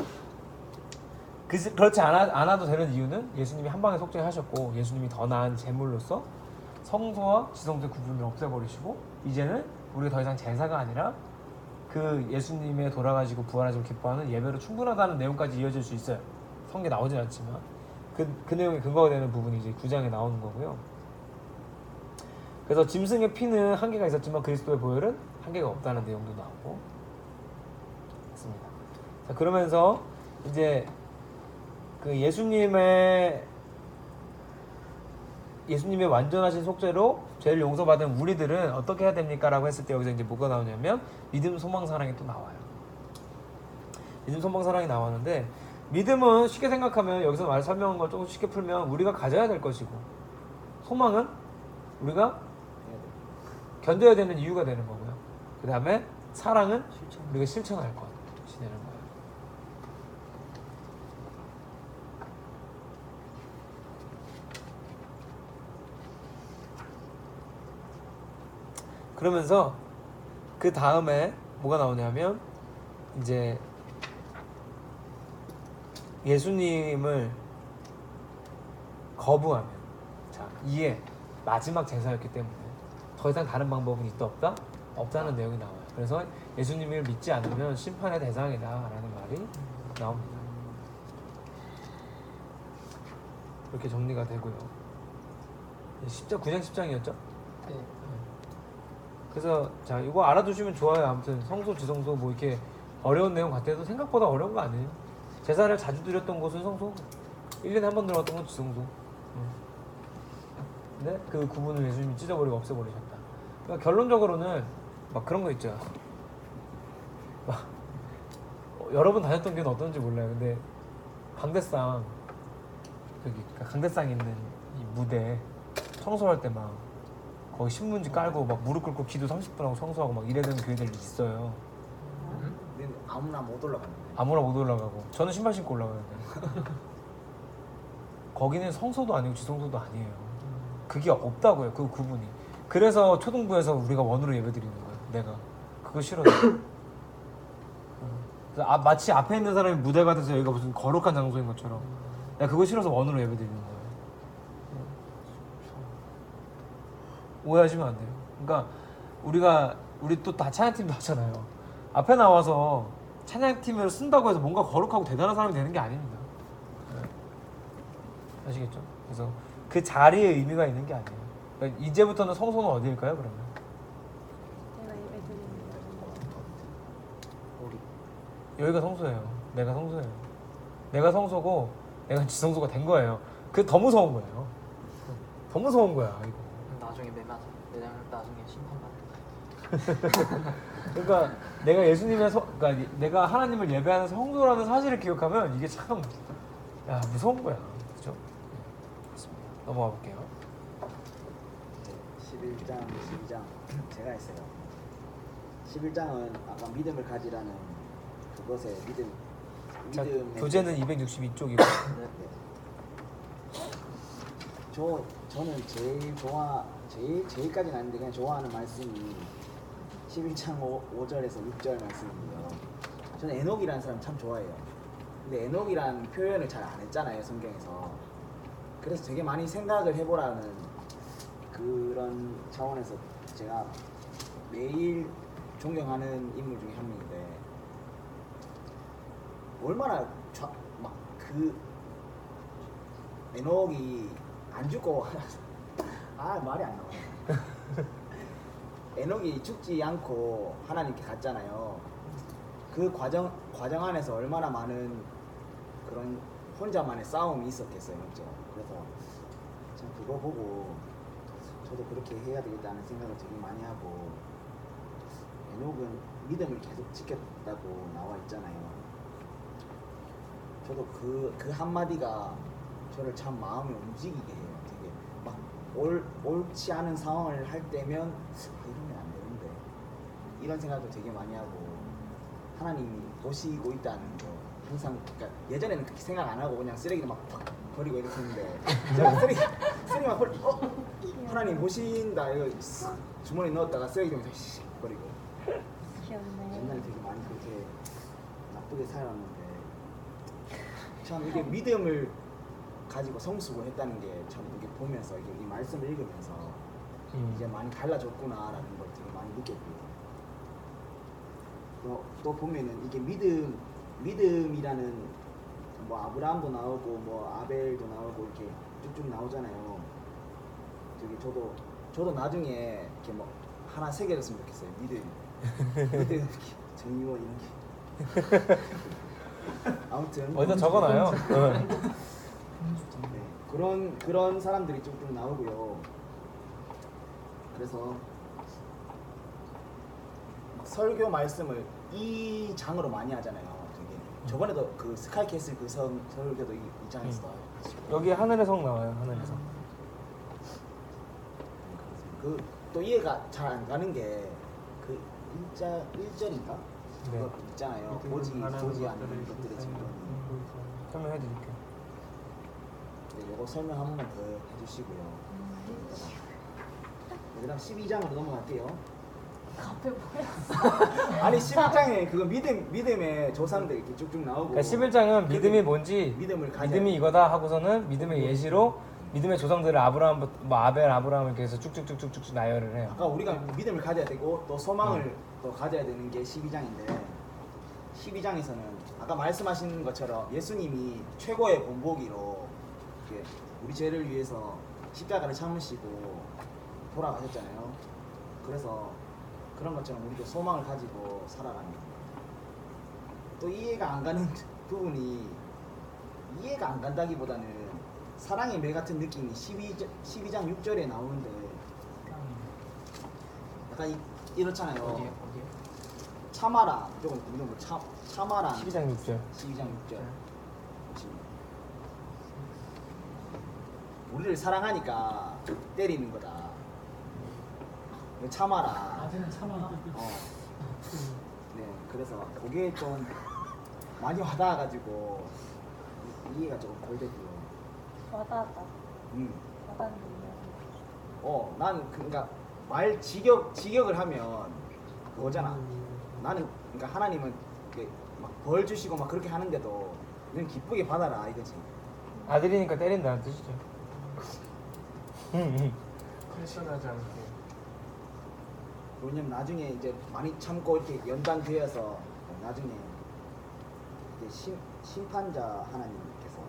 그렇지 않아도 되는 이유는 예수님이 한 방에 속죄하셨고 예수님이 더 나은 제물로서 성소와 지성소의 구분을 없애버리시고 이제는 우리가 더 이상 제사가 아니라 그 예수님의 돌아가시고 부활하시고 기뻐하는 예배로 충분하다는 내용까지 이어질 수 있어요. 성경에 나오진 않지만 그 내용에 근거가 되는 부분이 이제 9장에 나오는 거고요. 그래서 짐승의 피는 한계가 있었지만 그리스도의 보혈은 한계가 없다는 내용도 나오고 있습니다. 자, 그러면서 이제 그 예수님의 완전하신 속죄로 죄를 용서받은 우리들은 어떻게 해야 됩니까? 라고 했을 때 여기서 이제 뭐가 나오냐면 믿음, 소망, 사랑이 또 나와요. 믿음, 소망, 사랑이 나오는데 믿음은 쉽게 생각하면 여기서 말 설명한 걸 조금 쉽게 풀면 우리가 가져야 될 것이고 소망은 우리가 견뎌야 되는 이유가 되는 거고요. 그 다음에 사랑은 우리가 실천할 것이 되는 거예요. 그러면서 그 다음에 뭐가 나오냐면 이제 예수님을 거부하면 자 이에 마지막 제사였기 때문에 더 이상 다른 방법은 있다 없다? 없다는 내용이 나와요. 그래서 예수님을 믿지 않으면 심판의 대상이다 라는 말이 나옵니다. 그렇게 정리가 되고요. 9장 10장이었죠? 네. 그래서 자 이거 알아두시면 좋아요. 아무튼 성소 지성소 뭐 이렇게 어려운 내용 같아도 생각보다 어려운 거 아니에요. 제사를 자주 드렸던 곳은 성소, 1년에 한 번 들어갔던 건 지성소. 근데 그 구분을 예수님이 찢어버리고 없애버리셨다. 그러니까 결론적으로는 막 그런 거 있죠. 막 여러 번 다녔던 게 어떤지 몰라요. 근데 강대상 강대상 있는 이 무대 청소할 때 막 거기 신문지 깔고 막 무릎 꿇고 기도 30분 하고 청소하고 막 이래야 되는 교회들이 있어요. 근데 아무나 못 올라가는데. 아무나 못 올라가고 저는 신발 신고 올라가는데 거기는 성소도 아니고 지성소도 아니에요. 그게 없다고요. 그 구분이. 그래서 초등부에서 우리가 원으로 예배드리는 거예요. 내가 그거 싫어요. 그래서 마치 앞에 있는 사람이 무대 같아서 여기가 무슨 거룩한 장소인 것처럼 내가 그거 싫어서 원으로 예배드리는 거예요. 오해하시면 안 돼요. 그러니까 우리 또 다 찬양팀도 하잖아요. 앞에 나와서 찬양팀을 쓴다고 해서 뭔가 거룩하고 대단한 사람이 되는 게 아닙니다. 아시겠죠? 그래서 그 자리에 의미가 있는 게 아니에요. 그러니까 이제부터는 성소는 어디일까요? 그러면 제가 예배 드리는 여기가 성소예요. 내가 성소예요. 내가 성소고 내가 지성소가 된 거예요. 그게 더 무서운 거예요. 더 무서운 거야 이거. 나중에 매장 나중에 심판받을 그러니까 내가 예수님의 그러니까 내가 하나님을 예배하는 성소라는 사실을 기억하면 이게 참 무서운 거야. 그렇죠? 그렇습니다. 넘어가 볼게요. 11장, 12장 제가 했어요. 11장은 아까 믿음을 가지라는 그것에 자, 믿음의 교재는 262쪽이고 저는 제일까지는 아닌데 그냥 좋아하는 말씀이 11장 5절에서 6절 말씀이에요. 저는 에녹이라는 사람 참 좋아해요. 근데 에녹이라는 표현을 잘 안 했잖아요, 성경에서. 그래서 되게 많이 생각을 해보라는 그런 차원에서 제가 매일 존경하는 인물 중에 한 명인데 얼마나 막 그 에녹이 안 죽고 말이 안 나와요. 에녹이 죽지 않고 하나님께 갔잖아요. 그 과정 안에서 얼마나 많은 그런 혼자만의 싸움이 있었겠어요, 맞죠? 그래서 참 그거 보고 저도 그렇게 해야 되겠다는 생각을 되게 많이 하고 에녹은 믿음을 계속 지켰다고 나와 있잖아요. 저도 그 한마디가 저를 참 마음을 움직이게 해요. 되게 막 옳지 않은 상황을 할 때면 이러면 안 되는데 이런 생각도 되게 많이 하고 하나님이 보시고 있다는 거 항상 그러니까 예전에는 그렇게 생각 안 하고 그냥 쓰레기를 막 팍 버리고 이렇게 했는데 제가 쓰레기 막 하나님 보신다 이거 주머니에 넣었다가 쓰레기 좀 버리고 옛날에 되게 많이 그렇게 나쁘게 살았는데 참 이게 믿음을 가지고 성숙을 했다는 게 참 이게 보면서 이게 이 말씀을 읽으면서 이제 많이 달라졌구나라는 걸 되게 많이 느꼈고요. 또 보면은 이게 믿음이라는 뭐 아브라함도 나오고 뭐 아벨도 나오고 이렇게 쭉쭉 나오잖아요. 저도 나중에 이렇게 뭐 하나 새겨졌으면 좋겠어요. 믿음 정의원 이런 게. 아무튼 어디다 적어놔요. 네, 그런 사람들이 쭉쭉 나오고요. 그래서 막 설교 말씀을 이 장으로 많이 하잖아요. 되게. 저번에도 그 스카이캐슬 그 설교도 이 장에서 나와요. 여기 하늘의 성 나와요. 하늘의 성. 그 또 이해가 잘 안 가는 게 그 1절인가? 네. 그거 있잖아요. 보지 않는 것들의 증거니. 설명해 드릴게요. 네, 이거 설명 한 번만 더 해주시고요. 그다음 12장으로 넘어갈게요. 앞에 뭐야? 아니 11장에 그거 믿음의 조상들 이렇게 쭉쭉 나오고. 그러니까 11장은 믿음이 뭔지 믿음이 이거다 하고서는 믿음의 예시로 믿음의 조상들을 아브라함, 뭐 아벨, 이렇게 해서 쭉쭉쭉쭉쭉 나열을 해요. 아까 우리가 믿음을 가져야 되고 또 소망을 또 가져야 되는 게 12장인데 12장에서는 아까 말씀하신 것처럼 예수님이 최고의 본보기로 이렇게 우리 죄를 위해서 십자가를 참으시고 돌아가셨잖아요. 그래서 그런 것처럼 우리도 소망을 가지고 살아갑니다. 또 이해가 안 가는 부분이 이해가 안 간다기보다는 사랑의 매 같은 느낌이 12장 6절에 나오는데 약간 이렇잖아요. 어디에? 참아라. 조금 이런 거 참아라. 12장 6절. 12장 6절. 우리를 사랑하니까 때리는 거다. 참아라. 아직은 참아. 네, 그래서 그게 좀 많이 와닿아가지고 이해가 조금 덜 되고요. 와닿았다. 와닿는 난 그러니까 말 직역을 하면 그거잖아. 나는 그러니까 하나님은 막 벌 주시고 막 그렇게 하는데도 그냥 기쁘게 받아라 이거지. 아들이니까 때린다는 뜻이죠. 패션하지 않게. 왜냐면 나중에 이제 많이 참고 이렇게 연단되어서 나중에 이제 심판자 하나님께서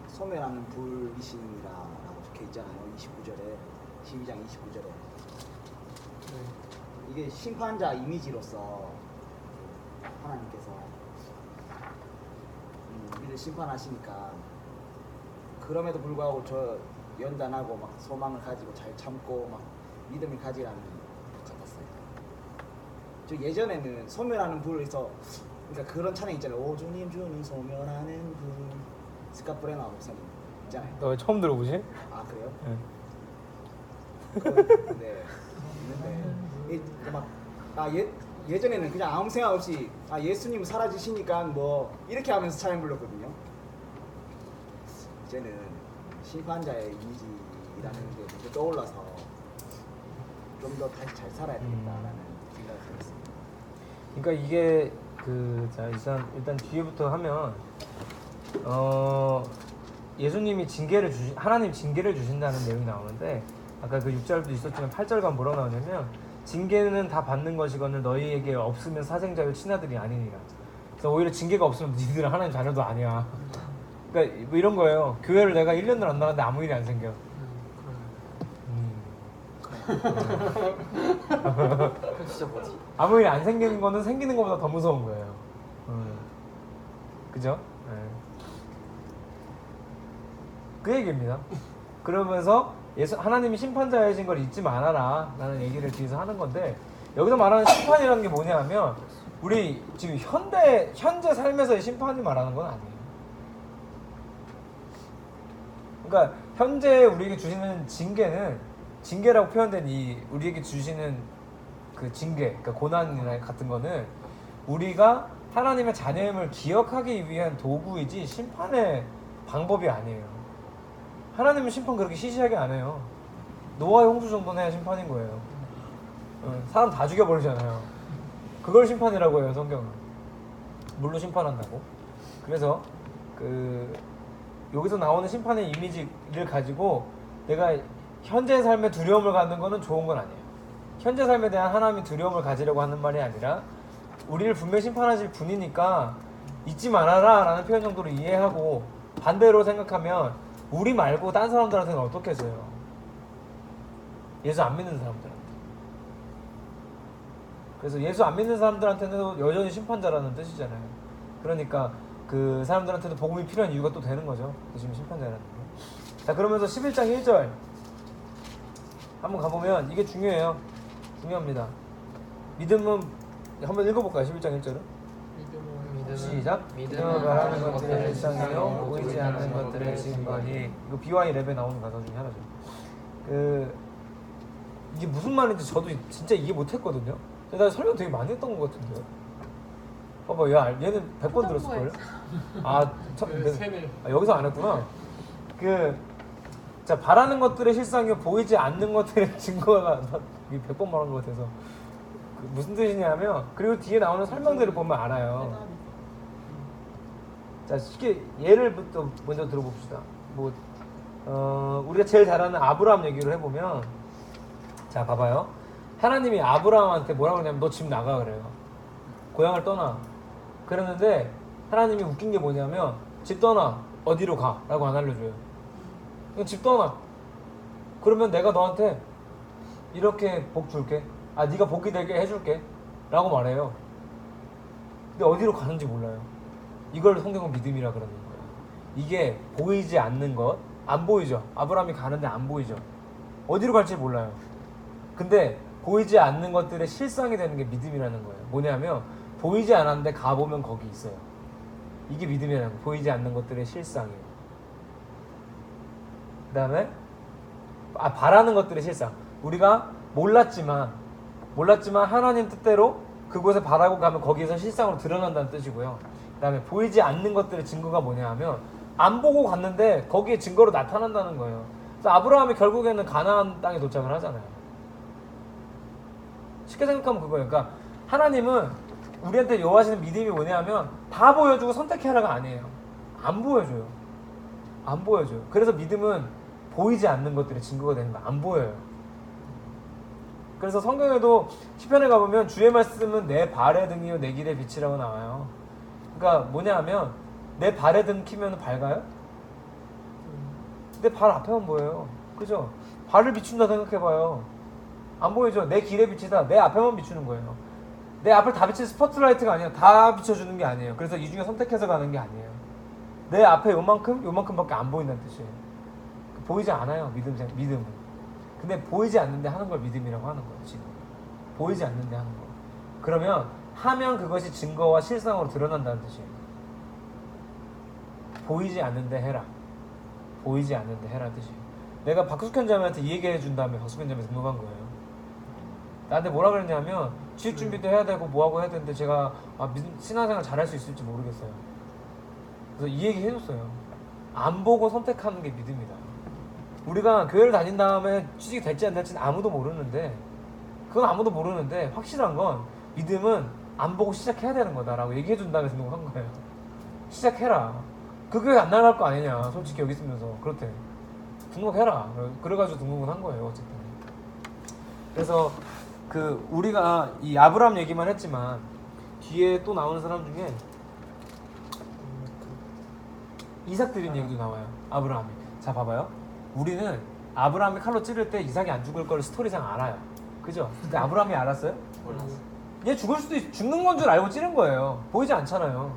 소멸하는 불이시니라라고 적혀 있잖아요. 29절에 12장 29절에 이게 심판자 이미지로서 하나님께서 우리를 심판하시니까 그럼에도 불구하고 저 연단하고 막 소망을 가지고 잘 참고 막 믿음을 가지라는 것 같았어요. 저 예전에는 소멸하는 불에서 그러니까 그런 찬양 있잖아요. 오 주님 주는 소멸하는 불 스카프레나 목사님 있잖아요. 너 왜 처음 들어보지? 아 그래요? 네. 네. 있는데 막 예전에는 그냥 아무 생각 없이 예수님 사라지시니까 뭐 이렇게 하면서 찬양 불렀거든요. 이제는 심판자의 이미지라는 게 먼저 떠올라서 좀 더 다시 잘 살아야 되겠다라는 생각을 했습니다. 그러니까 이게 일단 뒤에부터 하면 예수님이 하나님 징계를 주신다는 내용이 나오는데 아까 그 6절도 있었지만 8절과 뭐라고 나오냐면 징계는 다 받는 것이거늘 너희에게 없으면 사생자요 친아들이 아니니라. 그래서 오히려 징계가 없으면 니들은 하나님 자녀도 아니야. 그러니까 뭐 이런 거예요. 교회를 내가 1년을 안 나갔는데 아무 일이 안 생겨. 그 진짜 뭐지? 아무 일이 안 생기는 거는 생기는 것보다 더 무서운 거예요. 그죠? 네. 그 얘기입니다. 그러면서 하나님이 심판자이신 걸 잊지 말아라 라는 얘기를 뒤에서 하는 건데 여기서 말하는 심판이라는 게 뭐냐 하면 우리 지금 현재 삶에서의 심판이 말하는 건 아니에요. 그러니까 현재 우리에게 주시는 징계라고 표현된 우리에게 주시는 그 징계, 그러니까 고난이나 같은 거는 우리가 하나님의 자녀임을 기억하기 위한 도구이지 심판의 방법이 아니에요. 하나님은 심판 그렇게 시시하게 안 해요. 노아의 홍수 정도는 해야 심판인 거예요. 사람 다 죽여버리잖아요. 그걸 심판이라고 해요, 성경은. 물로 심판한다고. 그래서 여기서 나오는 심판의 이미지를 가지고 내가 현재 삶에 두려움을 갖는 거는 좋은 건 아니에요. 현재 삶에 대한 하나님의 두려움을 가지려고 하는 말이 아니라 우리를 분명히 심판하실 분이니까 잊지 말아라 라는 표현 정도로 이해하고, 반대로 생각하면 우리 말고 딴 사람들한테는 어떻겠어요? 예수 안 믿는 사람들한테. 그래서 예수 안 믿는 사람들한테는 여전히 심판자라는 뜻이잖아요. 그러니까 그 사람들한테도 복음이 필요한 이유가 또 되는 거죠. 지금 심판자라는 게. 자, 그러면서 11장 1절 한번 가보면 이게 중요해요. 중요합니다. 믿음은 한번 읽어볼까요? 11장 1절은? 시작. 믿음은 말하는 것들의 일상이요 보이지 않는 것들의 증거니. 이거 BY 랩에 나오는 가사 중에 하나죠. 이게 무슨 말인지 저도 진짜 이해 못했거든요. 근데 나 설명 되게 많이 했던 것 같은데. 봐봐, 야, 얘는 100번 들었을걸요? 여기서 안 했구나. 자, 바라는 것들의 실상이요 보이지 않는 것들의 증거가, 이게 100번 말한 것 같아서 무슨 뜻이냐면, 그리고 뒤에 나오는 설명들을 보면 알아요. 자, 쉽게 예를부터 먼저 들어봅시다. 우리가 제일 잘 아는 아브라함 얘기를 해보면, 자, 봐봐요. 하나님이 아브라함한테 뭐라고 그러냐면 너 집 나가 그래요. 고향을 떠나. 그러는데 하나님이 웃긴 게 뭐냐면 집 떠나. 어디로 가? 라고 안 알려줘요. 그냥 집 떠나. 그러면 내가 너한테 이렇게 복 줄게. 네가 복이 되게 해줄게. 라고 말해요. 근데 어디로 가는지 몰라요. 이걸 성경은 믿음이라 그러는 거예요. 이게 보이지 않는 것. 안 보이죠. 아브라함이 가는데 안 보이죠. 어디로 갈지 몰라요. 근데 보이지 않는 것들의 실상이 되는 게 믿음이라는 거예요. 뭐냐면 보이지 않았는데 가보면 거기 있어요. 이게 믿음이라는 거예요. 보이지 않는 것들의 실상이에요. 그 다음에 바라는 것들의 실상. 우리가 몰랐지만 하나님 뜻대로 그곳에 바라고 가면 거기에서 실상으로 드러난다는 뜻이고요. 그 다음에 보이지 않는 것들의 증거가 뭐냐 하면 안 보고 갔는데 거기에 증거로 나타난다는 거예요. 그래서 아브라함이 결국에는 가나안 땅에 도착을 하잖아요. 쉽게 생각하면 그거예요. 그러니까 하나님은 우리한테 요하시는 믿음이 뭐냐면 다 보여주고 선택해라가 아니에요. 안 보여줘요. 안 보여줘요. 그래서 믿음은 보이지 않는 것들의 증거가 되는 거. 안 보여요. 그래서 성경에도 시편에 가보면 주의 말씀은 내 발의 등이요 내 길의 빛이라고 나와요. 그러니까 뭐냐 하면 내 발의 등 키면 밝아요? 내 발 앞에만 보여요. 그죠? 발을 비춘다 생각해봐요. 안 보이죠? 내 길의 빛이다. 내 앞에만 비추는 거예요. 내 앞을 다 비치는 스포트라이트가 아니에요. 다 비춰주는 게 아니에요. 그래서 이 중에 선택해서 가는 게 아니에요. 내 앞에 요만큼밖에 안 보인다는 뜻이에요. 보이지 않아요. 믿음은. 근데 보이지 않는데 하는 걸 믿음이라고 하는 거예요. 지금 보이지 않는데 하는 거. 그러면 하면 그것이 증거와 실상으로 드러난다는 뜻이에요. 보이지 않는데 해라. 보이지 않는데 해라 뜻이에요. 내가 박숙현 자매한테 이 얘기 해준 다음에 박숙현 자매 등록한 거예요. 나한테 뭐라 그랬냐면 취직 준비도 해야 되고 뭐하고 해야 되는데 제가 신앙생활 잘할 수 있을지 모르겠어요. 그래서 이 얘기 해줬어요. 안 보고 선택하는 게 믿음이다. 우리가 교회를 다닌 다음에 취직이 될지 안 될지는 아무도 모르는데, 그건 아무도 모르는데 확실한 건 믿음은 안 보고 시작해야 되는 거다라고 얘기해 준 다음에 등록한 거예요. 시작해라. 그 교회 안 나갈 거 아니냐. 솔직히 여기 있으면서. 그렇대. 등록해라. 그래가지고 등록은 한 거예요. 어쨌든. 그래서 우리가 이 아브라함 얘기만 했지만 뒤에 또 나오는 사람 중에 이삭 드린 얘기도 나와요. 아브라함이. 자, 봐봐요. 우리는 아브라함이 칼로 찌를 때 이삭이 안 죽을 걸 스토리상 알아요. 그죠? 근데 아브라함이 알았어요? 몰랐어요. 얘 죽는 건 줄 알고 찌른 거예요. 보이지 않잖아요.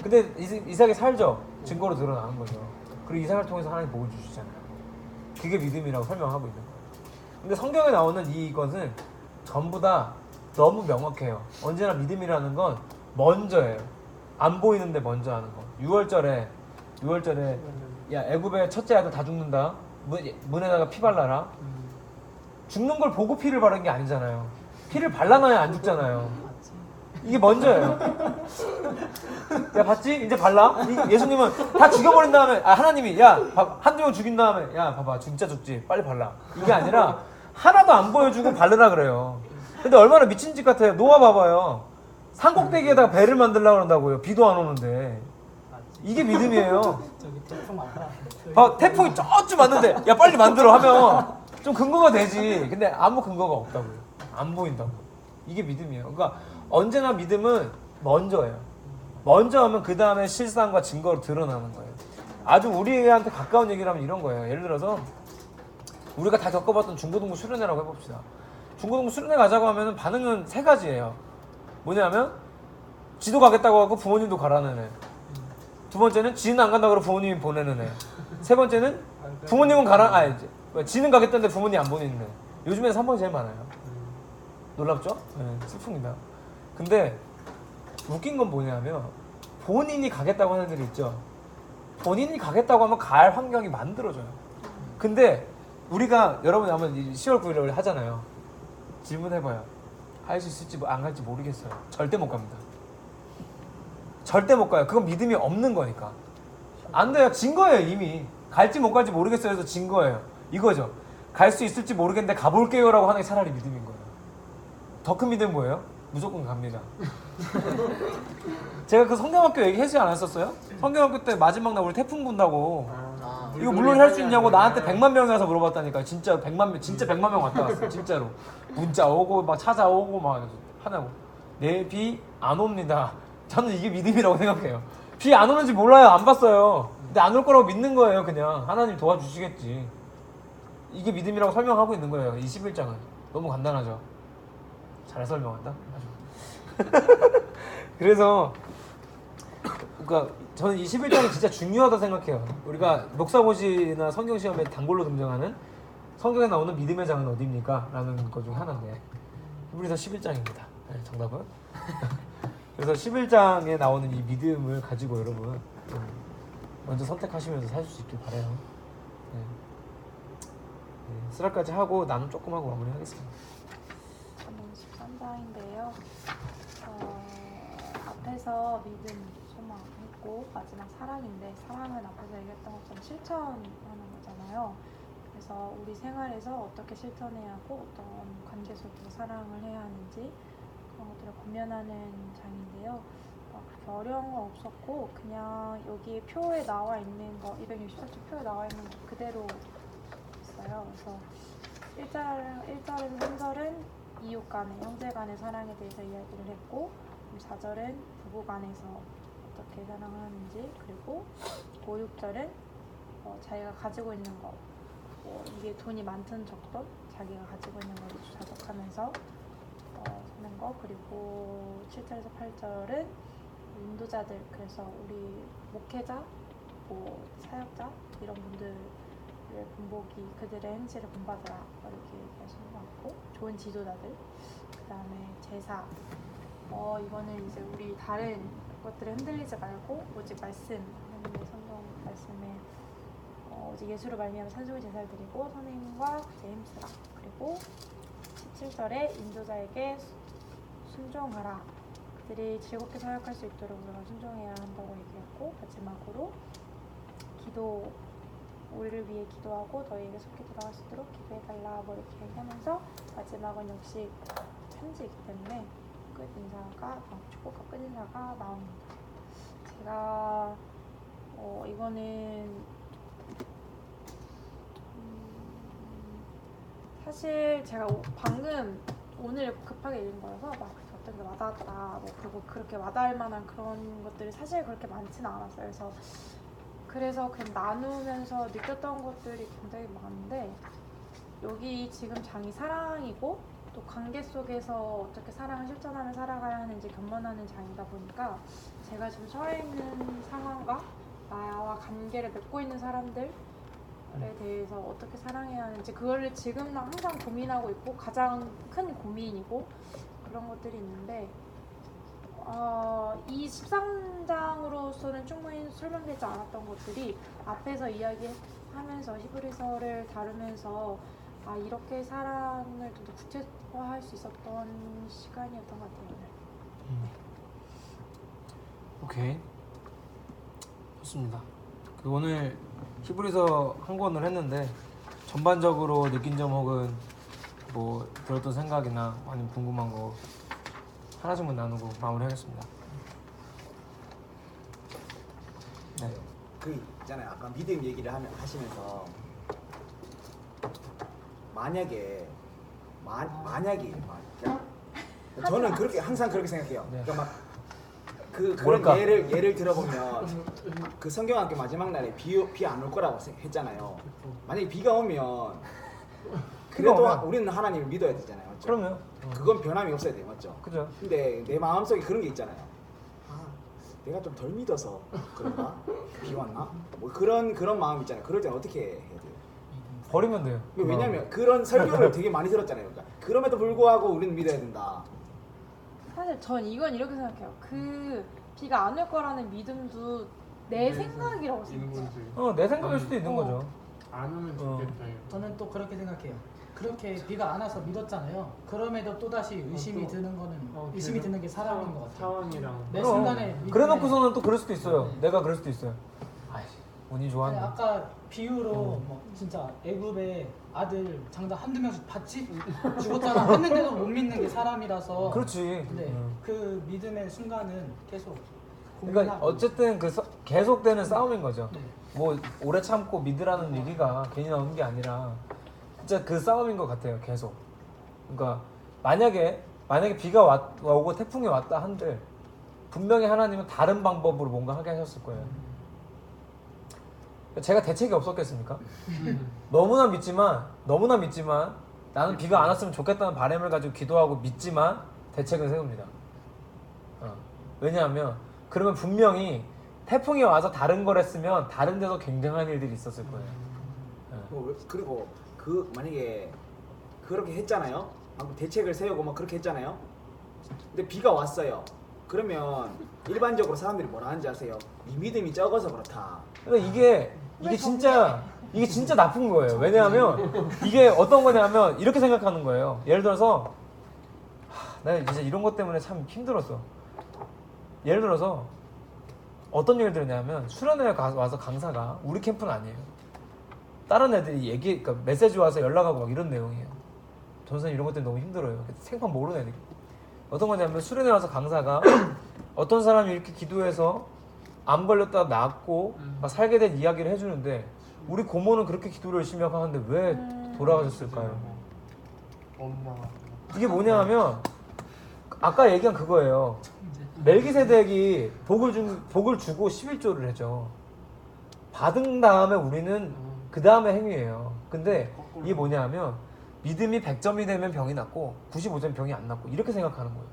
근데 이삭이 살죠. 증거로 드러나는 거죠. 그리고 이삭을 통해서 하나님 복을 주시잖아요. 그게 믿음이라고 설명하고 있는 거예요. 근데 성경에 나오는 이것은 전부 다 너무 명확해요. 언제나 믿음이라는 건 먼저예요. 안 보이는데 먼저 하는 거. 6월절에 야, 애굽의 첫째 아들 다 죽는다. 문에다가 피 발라라. 죽는 걸 보고 피를 바른 게 아니잖아요. 피를 발라놔야 안 죽잖아요. 이게 먼저예요. 야, 봤지? 이제 발라. 예수님은 다 죽여버린 다음에, 하나님이 한두 명 죽인 다음에, 봐봐, 진짜 죽지, 빨리 발라. 이게 아니라 하나도 안 보여주고 바르라 그래요. 근데 얼마나 미친 짓 같아요. 노아 봐봐요. 산꼭대기에다가 배를 만들려고 그런다고요. 비도 안 오는데. 이게 믿음이에요. 저기 태풍 왔다. 태풍이 저쯤 왔는데 야 빨리 만들어 하면 좀 근거가 되지. 근데 아무 근거가 없다고요. 안 보인다고. 이게 믿음이에요. 그러니까 언제나 믿음은 먼저예요. 먼저 하면 그 다음에 실상과 증거로 드러나는 거예요. 아주 우리한테 가까운 얘기를 하면 이런 거예요. 예를 들어서 우리가 다 겪어봤던 중고등부 수련회라고 해봅시다. 중고등부 수련회 가자고 하면 반응은 세 가지예요. 뭐냐면 지도 가겠다고 하고 부모님도 가라는 애. 두 번째는 지는 안 간다고 하고 부모님이 보내는 애. 세 번째는 부모님은 지는 가겠다는데 부모님 안 보내는 애. 요즘엔 3번이 제일 많아요. 놀랍죠? 네, 슬픕니다. 근데 웃긴 건 뭐냐면 본인이 가겠다고 하는 애들이 있죠. 본인이 가겠다고 하면 갈 환경이 만들어져요. 근데 우리가 여러분이 한번 10월 9일에 하잖아요. 질문해봐요. 할 수 있을지 안 갈지 모르겠어요. 절대 못 갑니다. 절대 못 가요. 그건 믿음이 없는 거니까. 안 돼요. 진 거예요 이미. 갈지 못 갈지 모르겠어요 해서 진 거예요. 이거죠. 갈 수 있을지 모르겠는데 가볼게요 라고 하는 게 차라리 믿음인 거예요. 더 큰 믿음은 뭐예요? 무조건 갑니다. 제가 그 성경학교 얘기하지 않았었어요? 성경학교 때 마지막 날 우리 태풍 분다고 이거 물놀이 할 수 있냐고 나한테 100만 명이 와서 물어봤다니까. 진짜 100만 명 왔다 갔어. 진짜로 문자 오고 막 찾아오고 막 하냐고. 네, 비 안 옵니다. 저는 이게 믿음이라고 생각해요. 비 안 오는지 몰라요. 안 봤어요. 근데 안 올 거라고 믿는 거예요. 그냥 하나님 도와주시겠지. 이게 믿음이라고 설명하고 있는 거예요. 이 11장은 너무 간단하죠. 잘 설명한다. 아주. 그래서 그러니까 저는 이 11장이 진짜 중요하다 생각해요. 우리가 목사고시나 성경 시험에 단골로 등장하는 성경에 나오는 믿음의 장은 어디입니까? 라는 것 중 하나인데 히브리서 11장입니다. 네, 정답은. 그래서 11장에 나오는 이 믿음을 가지고 여러분 먼저 선택하시면서 살 수 있길 바라요. 네. 네, 쓰라까지 하고 나는 조금 하고 마무리하겠습니다. 저는 13장인데요. 앞에서 믿음, 소망 했고 마지막 사랑인데 사랑은 앞에서 얘기했던 것처럼 실천하는 거잖아요. 그래서 우리 생활에서 어떻게 실천해야 하고 어떤 관계 속에서 사랑을 해야 하는지 그런 것들을 고민하는 장인데요. 그렇게 어려운 건 없었고 그냥 여기 표에 나와 있는 거 264쪽 표에 나와 있는 거 그대로 있어요. 그래서 1절에서 3절은 이웃 간의 형제 간의 사랑에 대해서 이야기를 했고 4절은 부부 간에서 어떻게 사랑을 하는지 그리고 5, 6절은 자기가 가지고 있는 거 이게 돈이 많든 적든 자기가 가지고 있는 걸 자족하면서 사는 거 그리고 7절에서 8절은 인도자들 그래서 우리 목회자, 사역자 이런 분들의 본보기 그들의 행실을 본받으라 이렇게 얘기하시는 것 같고 좋은 지도자들 그 다음에 제사 이거는 이제 우리 다른 것들에 흔들리지 말고 오직 말씀 하나님의 성경 말씀에 오직 예수를 말미암아 산수의 제사를 드리고 선행과 구제에 힘쓰라 그리고 17절에 인도자에게 순종하라 그들이 즐겁게 사역할 수 있도록 우리가 순종해야 한다고 얘기했고 마지막으로 기도 우리를 위해 기도하고 너희에게 속히 돌아갈 수 있도록 기도해달라 이렇게 얘기하면서 마지막은 역시 편지이기 때문에 축복과 끝인사가 나옵니다. 제가 이거는 사실 제가 방금 오늘 급하게 읽은 거라서 막 어떤 게 와닿았다 그리고 그렇게 와닿을 만한 그런 것들이 사실 그렇게 많지는 않았어요. 그래서 그냥 나누면서 느꼈던 것들이 굉장히 많은데 여기 지금 장이 사랑이고 또 관계 속에서 어떻게 사랑을 실천하며 살아가야 하는지 견문하는 장이다 보니까 제가 지금 처해 있는 상황과 나와 관계를 맺고 있는 사람들에 대해서 어떻게 사랑해야 하는지 그거를 지금 항상 고민하고 있고 가장 큰 고민이고 그런 것들이 있는데 이 13장으로서는 충분히 설명되지 않았던 것들이 앞에서 이야기하면서 히브리서를 다루면서 이렇게 사랑을 좀 더 구체화할 수 있었던 시간이었던 것 같아요. 오케이. 좋습니다. 오늘 히브리서 한 권을 했는데 전반적으로 느낀 점 혹은 들었던 생각이나 아니면 궁금한 거 하나씩만 나누고 마무리하겠습니다. 네. 그 있잖아요. 아까 믿음 얘기를 하시면서 만약에 저는 그렇게 항상 그렇게 생각해요. 네. 그러니까 막 그런 뭘까? 예를 들어보면 그 성경학교 마지막 날에 비 안 올 거라고 했잖아요. 만약에 비가 오면 그래도 오면. 우리는 하나님을 믿어야 되잖아요. 맞죠? 그럼요. 그건 변함이 없어야 돼요. 맞죠? 그죠. 근데 내 마음속에 그런 게 있잖아요. 아, 내가 좀 덜 믿어서 그런가? 비 왔나? 뭐 그런 마음 있잖아요. 그럴 때는 어떻게 해야 돼요? 버리면 돼요. 왜냐면 그런 설교를 되게 많이 들었잖아요. 그러니까 그럼에도 불구하고 우리는 믿어야 된다. 사실 전 이건 이렇게 생각해요. 그 비가 안 올 거라는 믿음도 내 생각이라고 생각해요. 내 생각일 수도 있는 거죠. 안 오면 어. 좋겠다. 이거. 저는 또 그렇게 생각해요. 그렇게 비가 안 와서 믿었잖아요. 그럼에도 또 다시 의심이 또- 드는 거는 어, 의심이 드는 게 사람인 것 같아요. 상황이랑 매 그럼. 순간에 믿음에- 그래놓고서는 또 그럴 수도 있어요. 내가 그럴 수도 있어요. 아이씨, 운이 아니, 좋았네. 아까 비유로 뭐 진짜 애굽의 아들 장자 한두 명씩 봤지? 죽었잖아 했는데도 못 믿는 게 사람이라서. 그렇지. 근데 음. 그 믿음의 순간은 계속 그러니까 고민하고. 어쨌든 계속되는 싸움인 거죠. 네. 뭐 오래 참고 믿으라는 얘기가 괜히 나오는 게 아니라 진짜 그 싸움인 것 같아요. 계속. 그러니까 만약에 비가 오고 태풍이 왔다 한들 분명히 하나님은 다른 방법으로 뭔가 하게 하셨을 거예요. 제가 대책이 없었겠습니까? 너무나 믿지만 나는 비가 안 왔으면 좋겠다는 바람을 가지고 기도하고 믿지만 대책은 세웁니다. 왜냐하면 그러면 분명히 태풍이 와서 다른 걸 했으면 다른 데서 굉장한 일들이 있었을 거예요. 그리고 만약에 그렇게 했잖아요. 대책을 세우고 막 그렇게 했잖아요. 근데 비가 왔어요. 그러면 일반적으로 사람들이 뭐라 하는지 아세요? 네 믿음이 적어서 그렇다. 그러니까 이게 진짜 나쁜 거예요. 왜냐하면 이게 어떤 거냐면 이렇게 생각하는 거예요. 예를 들어서 나 진짜 이런 것 때문에 참 힘들었어. 예를 들어서 어떤 얘기를 들었냐면 수련회 와서 강사가 우리 캠프는 아니에요. 다른 애들이 그러니까 메시지 와서 연락하고 막 이런 내용이에요. 전선 이런 것 때문에 너무 힘들어요. 생판 모르는 애들. 어떤 거냐면 수련회 와서 강사가 어떤 사람이 이렇게 기도해서 암 걸렸다가 낫고 막 살게 된 이야기를 해주는데 우리 고모는 그렇게 기도를 열심히 하고 하는데 왜 돌아가셨을까요? 엄마가 이게 뭐냐 하면 아까 얘기한 그거예요. 멜기세덱이 복을 주고 11조를 해죠. 받은 다음에 우리는 그 다음에 행위예요. 근데 이게 뭐냐 하면 믿음이 100점이 되면 병이 낫고 95점 병이 안 낫고 이렇게 생각하는 거예요.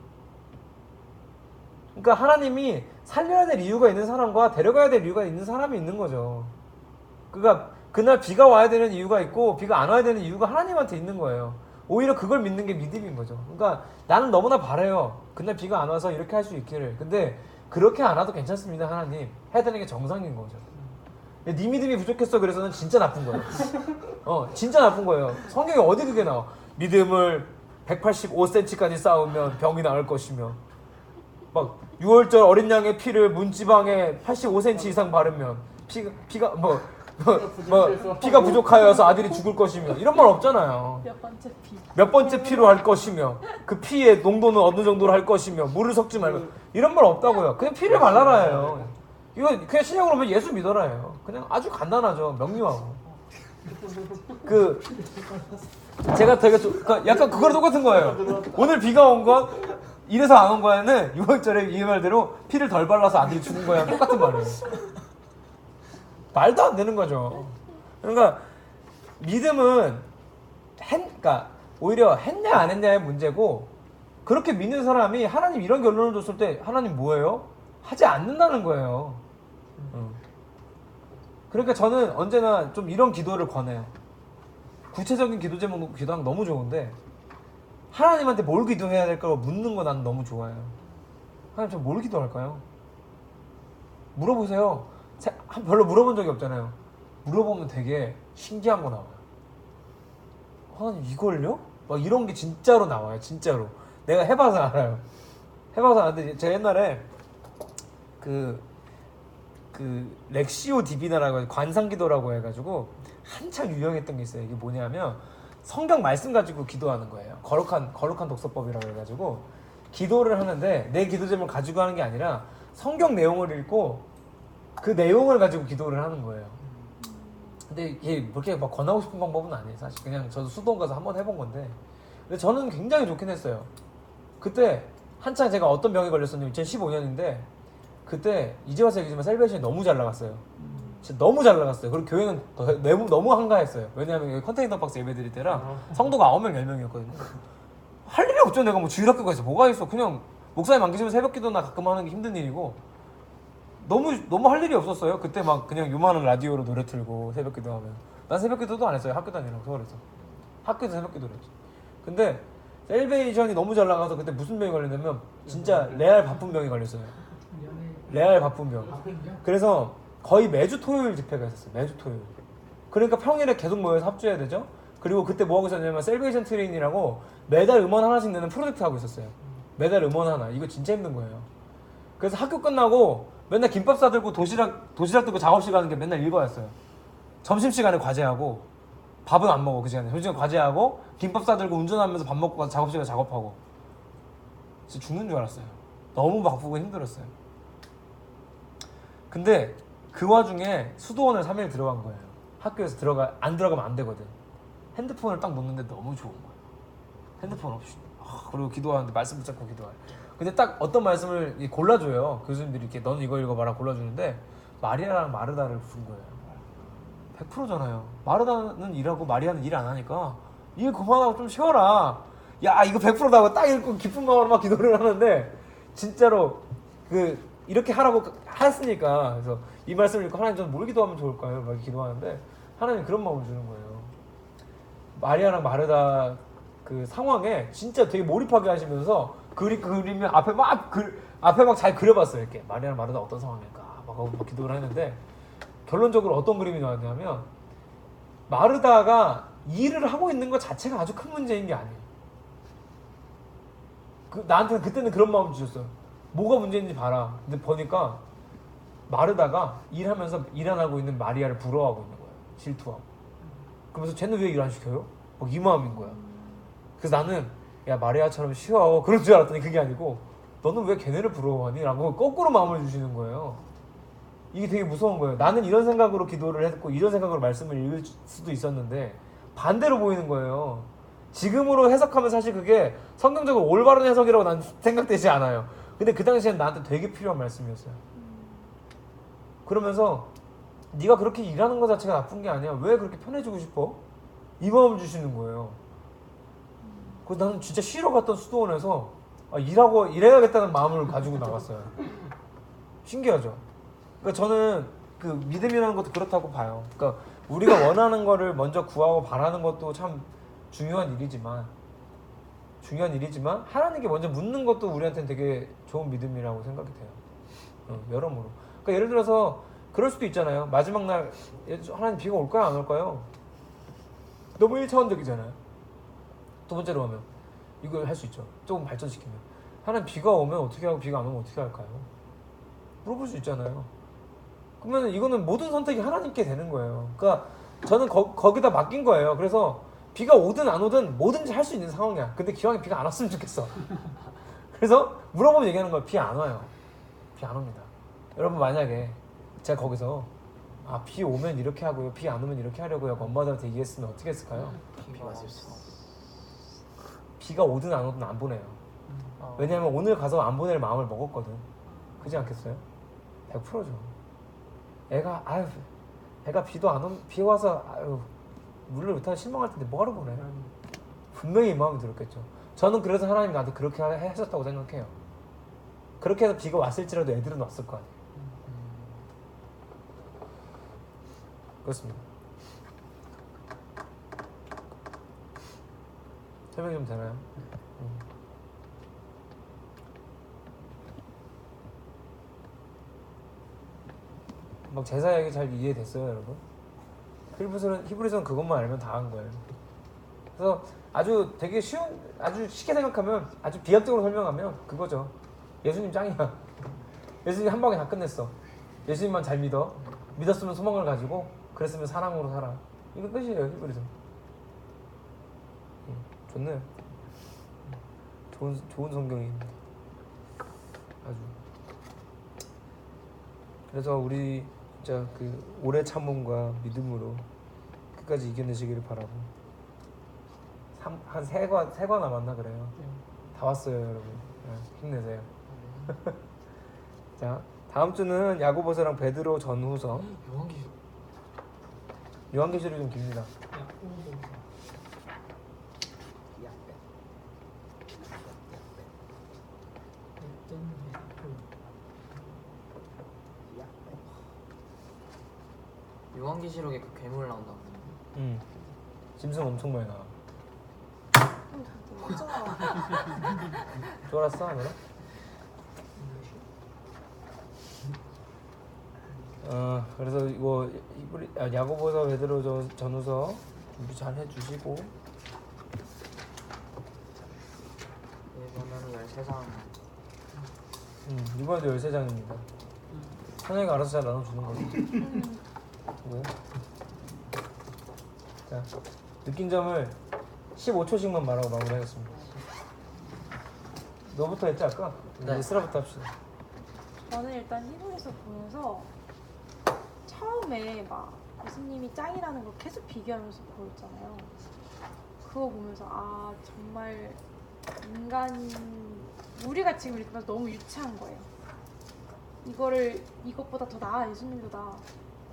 그러니까 하나님이 살려야 될 이유가 있는 사람과 데려가야 될 이유가 있는 사람이 있는 거죠. 그러니까 그날 비가 와야 되는 이유가 있고 비가 안 와야 되는 이유가 하나님한테 있는 거예요. 오히려 그걸 믿는 게 믿음인 거죠. 그러니까 나는 너무나 바라요. 그날 비가 안 와서 이렇게 할 수 있기를. 근데 그렇게 안 와도 괜찮습니다. 하나님. 해야 되는 게 정상인 거죠. 네 믿음이 부족했어. 그래서는 진짜 나쁜 거예요. 진짜 나쁜 거예요. 성경에 어디 그게 나와? 믿음을 185cm까지 쌓으면 병이 나을 것이며 막 6월절 어린 양의 피를 문지방에 85cm 이상 바르면 피가 부족하여서 아들이 죽을 것이며 이런 말 없잖아요. 몇 번째 피로 할 것이며 그 피의 농도는 어느 정도로 할 것이며 물을 섞지 말고 이런 말 없다고요. 그냥 피를 발라라예요. 이거 그냥 신약으로 보면 예수 믿어라예요. 그냥 아주 간단하죠. 명료하고. 제가 되게 그러니까 약간 그거랑 똑같은 거예요. 오늘 비가 온 건 이래서 안 온 거에는 6월절에 이 말대로 피를 덜 발라서 아들이 죽은 거랑 똑같은 말이에요. 말도 안 되는 거죠. 그러니까 믿음은 그러니까 오히려 했냐 안 했냐의 문제고 그렇게 믿는 사람이 하나님 이런 결론을 줬을 때 하나님 뭐예요? 하지 않는다는 거예요. 그러니까 저는 언제나 좀 이런 기도를 권해요. 구체적인 기도 제목 놓고 기도하는 거 너무 좋은데 하나님한테 뭘 기도해야 될까 묻는 거 난 너무 좋아해요. 하나님 저 뭘 기도할까요? 물어보세요. 별로 물어본 적이 없잖아요. 물어보면 되게 신기한 거 나와요. 하나님 이걸요? 막 이런 게 진짜로 나와요. 진짜로. 내가 해봐서 알아요. 해봐서 아는데 제가 옛날에 그 렉시오 디비나라고 관상기도라고 해가지고 한참 유명했던 게 있어요. 이게 뭐냐면 성경 말씀 가지고 기도하는 거예요. 거룩한 독서법이라고 해가지고 기도를 하는데 내 기도 제목을 가지고 하는 게 아니라 성경 내용을 읽고 그 내용을 가지고 기도를 하는 거예요. 근데 이게 그렇게 막 권하고 싶은 방법은 아니에요. 사실 그냥 저도 수도원 가서 한번 해본 건데 근데 저는 굉장히 좋긴 했어요. 그때 한창 제가 어떤 병에 걸렸었냐면 2015년인데 그때 이제 와서 얘기지만 셀베이션이 너무 잘 나갔어요. 진짜 너무 잘 나갔어요. 그리고 교회는 너무 한가했어요. 왜냐하면 여기 컨테이너 박스 예배 드릴 때랑 성도가 9명 10명이었거든요. 할 일이 없죠. 내가 뭐 주일학교가 있어 뭐가 있어. 그냥 목사님 안 계시면 새벽 기도나 가끔 하는 게 힘든 일이고 너무 할 일이 없었어요. 그때 막 그냥 요만한 라디오로 노래 틀고 새벽 기도하면 난 새벽 기도도 안 했어요. 학교 다니라고 서울에서 학교에서 새벽 기도를 했죠. 근데 셀베이션이 너무 잘 나가서 그때 무슨 병이 걸렸냐면 진짜 레알 바쁜병이 걸렸어요. 레알 바쁜병. 그래서 거의 매주 토요일 집회가 있었어요. 매주 토요일. 그러니까 평일에 계속 모여서 합주해야 되죠. 그리고 그때 뭐 하고 있었냐면 셀베이션 트레인이라고 매달 음원 하나씩 내는 프로젝트 하고 있었어요. 매달 음원 하나. 이거 진짜 힘든 거예요. 그래서 학교 끝나고 맨날 김밥 싸들고 도시락 들고 작업실 가는 게 맨날 일과였어요. 점심시간에 과제하고 밥은 안 먹어 그 시간에. 점심시간에 과제하고 김밥 싸들고 운전하면서 밥 먹고 가서 작업실에 작업하고 진짜 죽는 줄 알았어요. 너무 바쁘고 힘들었어요. 근데 그 와중에 수도원을 3일 들어간 거예요. 학교에서 안 들어가면 안 되거든. 핸드폰을 딱 놓는데 너무 좋은 거예요. 핸드폰 없이. 그리고 기도하는데 말씀 붙잡고 기도해요. 근데 딱 어떤 말씀을 골라줘요. 교수님들이 이렇게 너는 이거 읽어봐라 골라주는데 마리아랑 마르다를 부른 거예요. 100%잖아요. 마르다는 일하고 마리아는 일 안 하니까 일 그만하고 좀 쉬어라. 야 이거 100%다 하고 딱 읽고 기쁜 마음으로 막 기도를 하는데 진짜로 이렇게 하라고 했으니까 그래서 이 말씀을 읽고 하나님 저는 뭘 기도하면 좋을까요? 막 기도하는데 하나님 그런 마음을 주는 거예요. 마리아랑 마르다 그 상황에 진짜 되게 몰입하게 하시면서 그림을 앞에 막 잘 그려봤어요. 이렇게 마리아랑 마르다 어떤 상황일까 막 기도를 했는데 결론적으로 어떤 그림이 나왔냐면 마르다가 일을 하고 있는 것 자체가 아주 큰 문제인 게 아니에요. 나한테는 그때는 그런 마음을 주셨어요. 뭐가 문제인지 봐라. 근데 보니까 마르다가 일하면서 일 안 하고 있는 마리아를 부러워하고 있는 거예요. 질투하고. 그러면서 쟤는 왜 일 안 시켜요? 막 이 마음인 거야. 그래서 나는 야 마리아처럼 쉬어 그런 줄 알았더니 그게 아니고 너는 왜 걔네를 부러워하니? 라고 거꾸로 마음을 주시는 거예요. 이게 되게 무서운 거예요. 나는 이런 생각으로 기도를 했고 이런 생각으로 말씀을 읽을 수도 있었는데 반대로 보이는 거예요. 지금으로 해석하면 사실 그게 성경적으로 올바른 해석이라고 난 생각되지 않아요. 근데 그 당시엔 나한테 되게 필요한 말씀이었어요. 그러면서 네가 그렇게 일하는 것 자체가 나쁜 게 아니야. 왜 그렇게 편해지고 싶어? 이 마음을 주시는 거예요. 그래서 나는 진짜 쉬러 갔던 수도원에서 일해야겠다는 마음을 가지고 나갔어요. 신기하죠? 그러니까 저는 그 믿음이라는 것도 그렇다고 봐요. 그러니까 우리가 원하는 거를 먼저 구하고 바라는 것도 참 중요한 일이지만 하나님께 먼저 묻는 것도 우리한테는 되게 좋은 믿음이라고 생각이 돼요. 여러모로. 그러니까 예를 들어서 그럴 수도 있잖아요. 마지막 날 하나님 비가 올까요? 안 올까요? 너무 1차원적이잖아요. 두 번째로 하면 이걸 할 수 있죠. 조금 발전시키면 하나님 비가 오면 어떻게 하고 비가 안 오면 어떻게 할까요? 물어볼 수 있잖아요. 그러면 이거는 모든 선택이 하나님께 되는 거예요. 그러니까 저는 거기다 맡긴 거예요. 그래서 비가 오든 안 오든 뭐든지 할 수 있는 상황이야. 근데 기왕에 비가 안 왔으면 좋겠어. 그래서 물어보면 얘기하는 거예요. 비 안 와요. 비 안 옵니다. 여러분 만약에 제가 거기서 비 오면 이렇게 하고요. 비 안 오면 이렇게 하려고요. 엄마들한테 얘기했으면 어떻게 했을까요? 비가 왔을 수. 비가 오든 안 오든 안 보내요. 왜냐하면 오늘 가서 안 보낼 마음을 먹었거든. 그렇지 않겠어요? 100%죠. 애가 비도 안 온, 비 와서 물을 못하면 실망할 텐데 뭐하러 보내? 분명히 이 마음이 들었겠죠. 저는 그래서 하나님이 나한테 그렇게 하셨다고 생각해요. 그렇게 해서 비가 왔을지라도 애들은 왔을 거 아니에요. 그렇습니다. 설명 좀 되나요? 막 제사 얘기 잘 이해됐어요, 여러분? 히브리서는 그것만 알면 다 한 거예요. 그래서 아주 되게 아주 쉽게 생각하면, 아주 비약적으로 설명하면 그거죠. 예수님 짱이야. 예수님 한 방에 다 끝냈어. 예수님만 잘 믿었으면 소망을 가지고, 그랬으면 사랑으로 살아. 이거 끝이에요, 히브리서. 좋네요. 좋은 성경입니다. 아주. 그래서 우리 진짜 그 오래 참음과 믿음으로 끝까지 이겨내시기를 바라고. 한 3과 남았나 그래요. 다 왔어요, 여러분. 힘내세요. 자, 다음 주는 야고보서랑 베드로 전후서. 요한계시록이 좀 깁니다. 야고보서. 요한계시록에 그 괴물 나온다고. 짐승 엄청 많이 나와. 맞아. 쫄았어, 하늘아? 그래서 이거 야고보서 베드로 전후서 준비 잘 해주시고 이번에는 13장. 이번에도 13장입니다. 선생님이 알아서 잘 나눠주는 거죠. 뭐요? 자, 느낀 점을 15초씩만 말하고 마무리하겠습니다. 너부터 했지 아까? 네. 스라부터 합시다. 저는 일단 히브리서 보면서 처음에 막 예수님이 짱이라는 걸 계속 비교하면서 보였잖아요. 그거 보면서 아 정말 우리가 지금 이렇게 봐서 너무 유치한 거예요. 이것보다 더 나아, 예수님도 나아.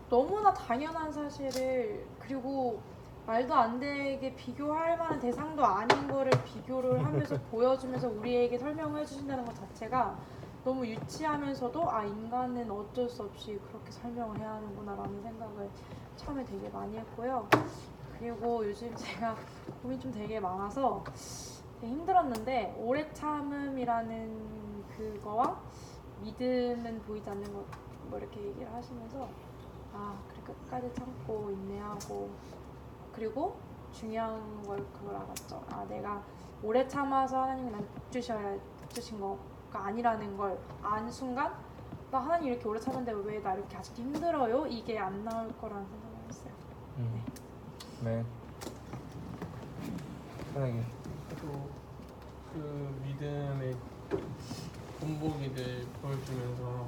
너무나 당연한 사실을, 그리고 말도 안 되게 비교할 만한 대상도 아닌 거를 비교를 하면서 보여주면서 우리에게 설명을 해주신다는 것 자체가 너무 유치하면서도 아 인간은 어쩔 수 없이 그렇게 설명을 해야 하는구나 라는 생각을 처음에 되게 많이 했고요. 그리고 요즘 제가 고민 좀 되게 많아서 되게 힘들었는데 오래 참음이라는 그거와 믿음은 보이지 않는 것 뭐 이렇게 얘기를 하시면서 아 그래 끝까지 참고 인내하고, 그리고 중요한 걸 그걸 알았죠. 아 내가 오래 참아서 하나님이 난 복 주신 거가 아니라는 걸 안 순간 나 하나님 이렇게 오래 참았는데 왜 나 이렇게 아직도 힘들어요? 이게 안 나올 거라는 생각을 했어요. 네. 편하게. 또 그 믿음의 본보기를 보여주면서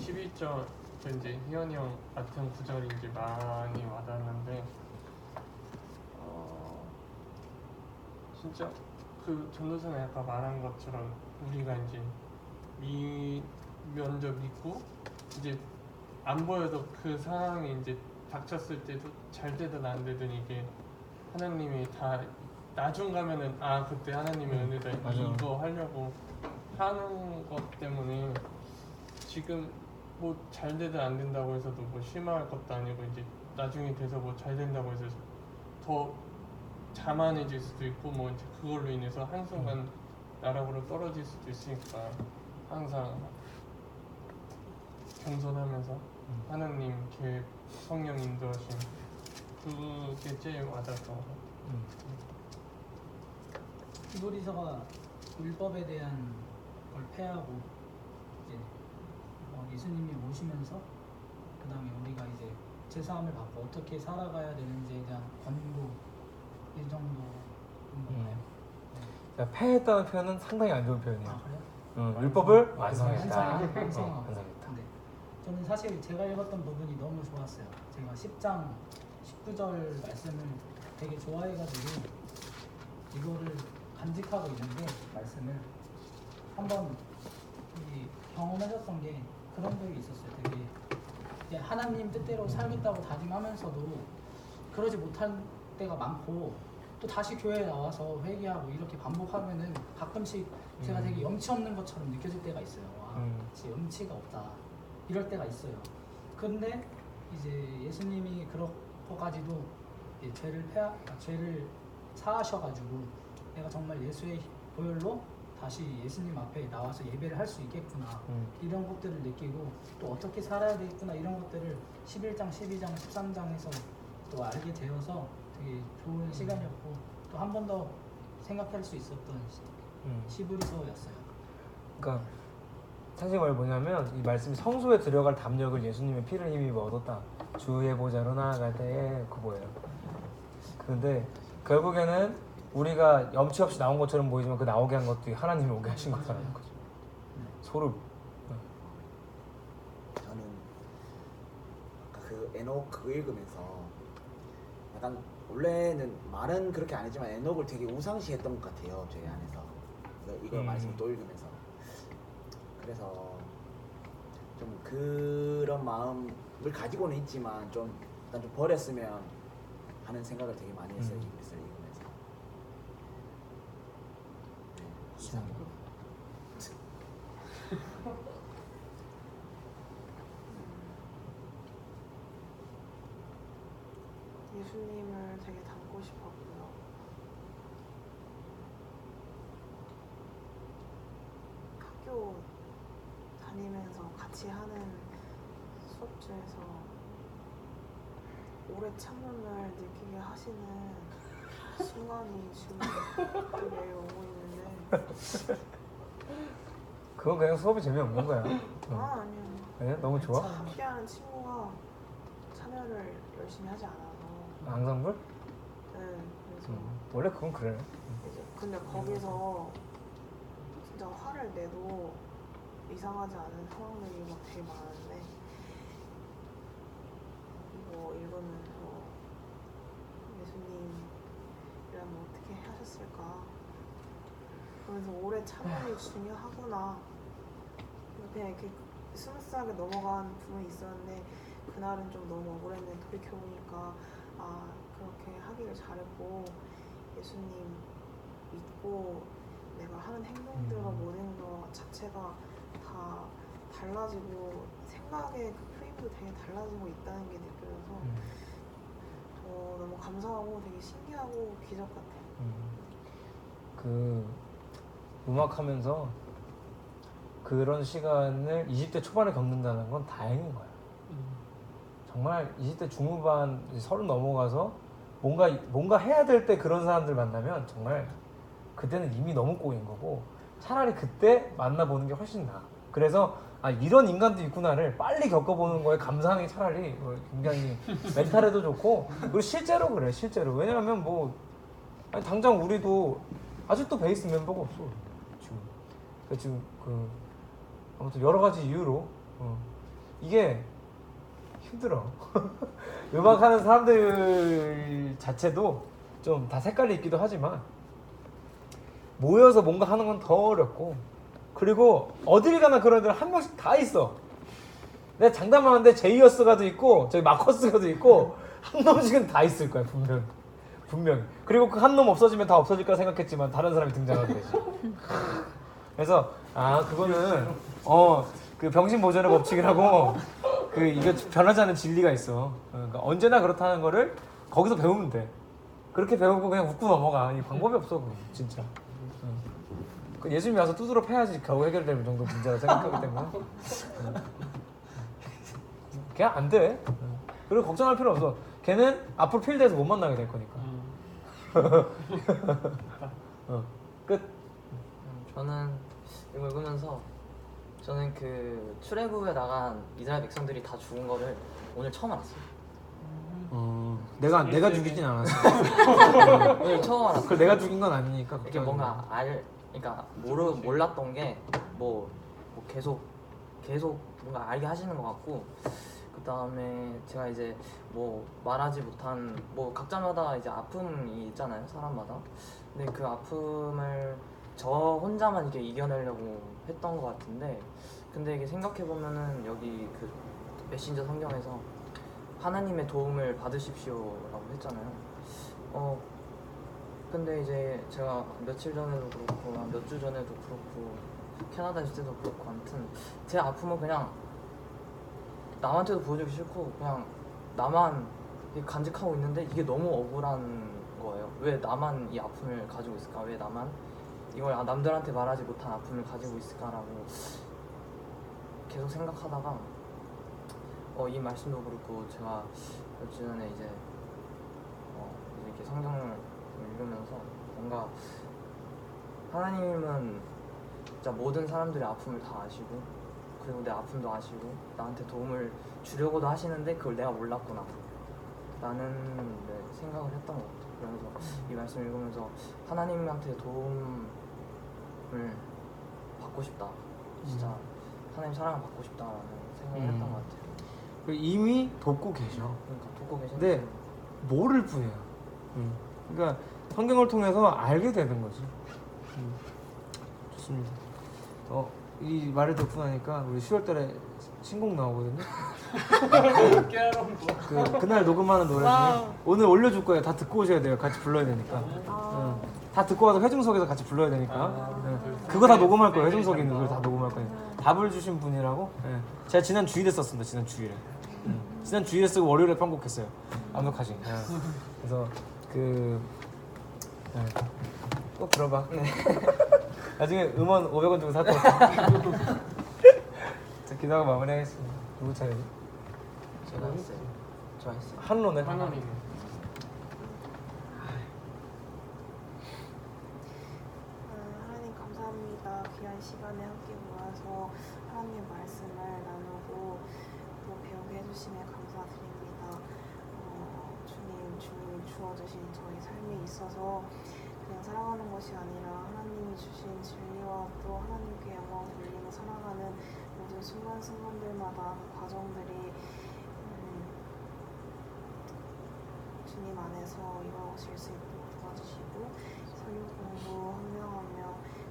11절 이제 희연이 형 같은 구절이 이제 많이 와닿는데 진짜 그 전도사가 약간 말한 것처럼 우리가 이제 먼저 믿고 이제 안 보여도 그 상황이 이제 닥쳤을 때도 잘 되든 안 되든 이게 하나님이 다 나중 가면은 아 그때 하나님의 은혜다 맞아. 이거 하려고 하는 것 때문에 지금 뭐 잘 되든 안 된다고 해서도 뭐 실망할 것도 아니고 이제 나중에 돼서 뭐 잘 된다고 해서 더 자만해질 수도 있고 뭐 이제 그걸로 인해서 한순간 나락으로 떨어질 수도 있으니까 항상 겸손하면서 하나님 계획 성령 인도하심 그게 제일 와닿았던 것 같아요. 히브리서가 율법에 대한 걸 폐하고 이제 예수님이 오시면서 그 다음에 우리가 이제 제사함을 받고 어떻게 살아가야 되는지에 대한 권고 이 정도인 건가요? 자, 패했다는 표현은 상당히 안 좋은 표현이에요. 아 그래요? 율법을 완성했다. 완성했다. 완성했다. 네. 저는 사실 제가 읽었던 부분이 너무 좋았어요. 제가 10장 19절 말씀을 되게 좋아해가지고 이거를 간직하고 있는데 말씀을 한번 경험하셨던 게 그런 적이 있었어요. 되게 이제 하나님 뜻대로 살겠다고 다짐하면서도 그러지 못할 때가 많고 또 다시 교회에 나와서 회개하고 이렇게 반복하면은 가끔씩 제가 되게 염치 없는 것처럼 느껴질 때가 있어요. 와, 진짜 염치가 없다. 이럴 때가 있어요. 근데 이제 예수님이 그런 것까지도 죄를 사하셔가지고 내가 정말 예수의 보혈로 다시 예수님 앞에 나와서 예배를 할 수 있겠구나 이런 것들을 느끼고 또 어떻게 살아야 되겠구나 이런 것들을 11장, 12장, 13장에서 또 알게 되어서 되게 좋은 시간이었고 또 한 번 더 생각할 수 있었던 시브리서였어요. 그러니까 사실 말 뭐냐면 이 말씀이 성소에 들어갈 담력을 예수님의 피를 힘입어 얻었다. 주의 보좌로 나아갈 때에 그거예요. 그런데 결국에는 우리가 염치 없이 나온 것처럼 보이지만 그 나오게 한 것도 하나님이 오게 하신 거라는 거죠. 소름. 저는 아까 그 에녹 그거 읽으면서 약간 원래는 말은 그렇게 안 했지만 에녹을 되게 우상시했던 것 같아요. 저희 안에서 이거 말씀을 또 읽으면서. 그래서 좀 그런 마음을 가지고는 있지만 좀 일단 좀 버렸으면 하는 생각을 되게 많이 했어요. 이 글을 읽으면서. 네, 이상입니다. 예수님을 되게 닮고 싶었고요. 학교 다니면서 같이 하는 수업 중에서 오래 참음을 느끼게 하시는 순간이 지금 매일 오고 있는데 그건 그냥 수업이 재미없는 거야. 아니요. 네? 너무 좋아? 함께하는 친구가 참여를 열심히 하지 않아서 앙상블? 네, 그래서 원래 그건 그래. 이제 근데 거기서 진짜 화를 내도 이상하지 않은 상황들이 막 되게 많은데 이거 읽으면서 예수님이라면 어떻게 하셨을까 그래서 오래 참음이 중요하구나 그냥 이렇게 스무스하게 넘어간 부분이 있었는데 그날은 좀 너무 억울했는데 돌이켜보니까 아 그렇게 하기를 잘했고 예수님 믿고 내가 하는 행동들과 모든 것 자체가 다 달라지고 생각의 그 프레임도 되게 달라지고 있다는 게 느껴져서 너무 감사하고 되게 신기하고 기적 같아요. 그 음악하면서 그런 시간을 20대 초반에 겪는다는 건 다행인 거야. 정말 20대 중후반 30 넘어가서 뭔가 해야 될 때 그런 사람들 만나면 정말 그때는 이미 너무 꼬인 거고 차라리 그때 만나보는 게 훨씬 나아. 그래서 아 이런 인간도 있구나를 빨리 겪어보는 거에 감사함이 차라리 굉장히 멘탈에도 좋고 그리고 실제로 그래 실제로. 왜냐하면 뭐 아니, 당장 우리도 아직도 베이스 멤버가 없어 지금 그 아무튼 여러 가지 이유로 이게 힘들어. 음악하는 사람들 자체도 좀 다 색깔이 있기도 하지만 모여서 뭔가 하는 건 더 어렵고 그리고 어딜 가나 그런 애들 한 명씩 다 있어. 내가 장담하는데 제이어스가도 있고 저기 마커스가도 있고 한 놈씩은 다 있을 거야 분명히. 그리고 그 한 놈 없어지면 다 없어질 거라 생각했지만 다른 사람이 등장하게 되지. 그래서 그거는 그 병신 보존의 법칙이라고 그 이거 변하지 않는 진리가 있어. 그러니까 언제나 그렇다는 거를 거기서 배우면 돼. 그렇게 배우고 그냥 웃고 넘어가. 이 방법이 없어 그거 진짜. 그 예수님이 와서 두드러 패야지 겨우 해결될 정도 문제라 생각하기 때문에 그냥 안 돼. 그리고 걱정할 필요 없어. 걔는 앞으로 필드에서 못 만나게 될 거니까. 끝. 저는 이거 읽으면서 저는 그 출애굽에 나간 이스라엘 백성들이 다 죽은 거를 오늘 처음 알았어요. 내가 죽이진 않았어. 오늘 처음 알았어요. 그걸 내가 죽인 건 아니니까. 이게 뭔가 그러니까 몰랐던 게 뭐 계속 뭔가 알게 하시는 것 같고 그 다음에 제가 이제 뭐 말하지 못한 뭐 각자마다 이제 아픔이 있잖아요 사람마다. 근데 그 아픔을 저 혼자만 이렇게 이겨내려고 했던 것 같은데 근데 이게 생각해 보면은 여기 그 메신저 성경에서 하나님의 도움을 받으십시오라고 했잖아요. 근데 이제 제가 며칠 전에도 그렇고 몇 주 전에도 그렇고 캐나다 있을 때도 그렇고 아무튼 제 아픔은 그냥 남한테도 보여주기 싫고 그냥 나만 간직하고 있는데 이게 너무 억울한 거예요. 왜 나만 이 아픔을 가지고 있을까? 왜 나만 이걸 남들한테 말하지 못한 아픔을 가지고 있을까라고 계속 생각하다가 이 말씀도 그렇고 제가 몇 주 전에 이제 이렇게 성경을 읽으면서 뭔가 하나님은 진짜 모든 사람들의 아픔을 다 아시고 그리고 내 아픔도 아시고 나한테 도움을 주려고도 하시는데 그걸 내가 몰랐구나 라는 생각을 했던 것 같아요. 그러면서 이 말씀 읽으면서 하나님한테 도움을 받고 싶다 진짜 하나님 사랑을 받고 싶다라는 생각을 했던 것 같아요. 이미 돕고 계셔. 그러니까 돕고 계신데 근데 모를 뿐이야. 그러니까 성경을 통해서 알게 되는 거지. 좋습니다. 이 말을 듣고 나니까 우리 10월달에 신곡 나오거든요. 그날 녹음하는 노래 중에 오늘 올려줄 거예요. 다 듣고 오셔야 돼요. 같이 불러야 되니까. 다 듣고 와서 회중석에서 같이 불러야 되니까. 그거 다 녹음할 거예요. 회중석에 있는 걸 다 녹음할 거예요. 답을 주신 분이라고. 제가 지난 주일에 썼습니다. 지난 주일에. 지난 주일에 쓰고 월요일에 편곡했어요. 완벽하지. 그래서 꼭 들어봐. 나중에 음원 500원 주고 사도. 자, 기도하고 마무리하겠습니다. 누구 차례지? 제가 했어요. 저 했어요. 한론에. 하나님. 하나님 감사합니다. 귀한 시간에 함께 모여서 하나님의 말씀을 나누고 또 배우게 해주심에 감사드립니다. 주님이 주어주신 저희 삶에 있어서 그냥 살아가는 것이 아니라 하나님이 주신 진리와 또 하나님께 영광 돌리며 살아가는 모든 순간순간들마다 그 과정들이 주님 안에서 이루어질 수 있도록 도와주시고 설교 공부 한 명 한 명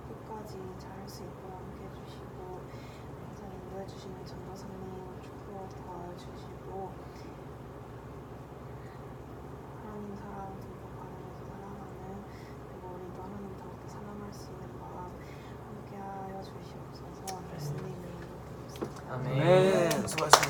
끝까지 잘할 수 있도록 함께 해주시고 항상 인도해 주시는 전도사님 축복 도와주시고 하나님 사랑 듬뿍 받으면서 살아가는 그리고 우리도 하나님 더욱더 사랑할 수 있는 마음 함께하여 주시옵소서. 예수님의 이름으로 기도드립니다. 아멘. 네, 수고하셨습니다.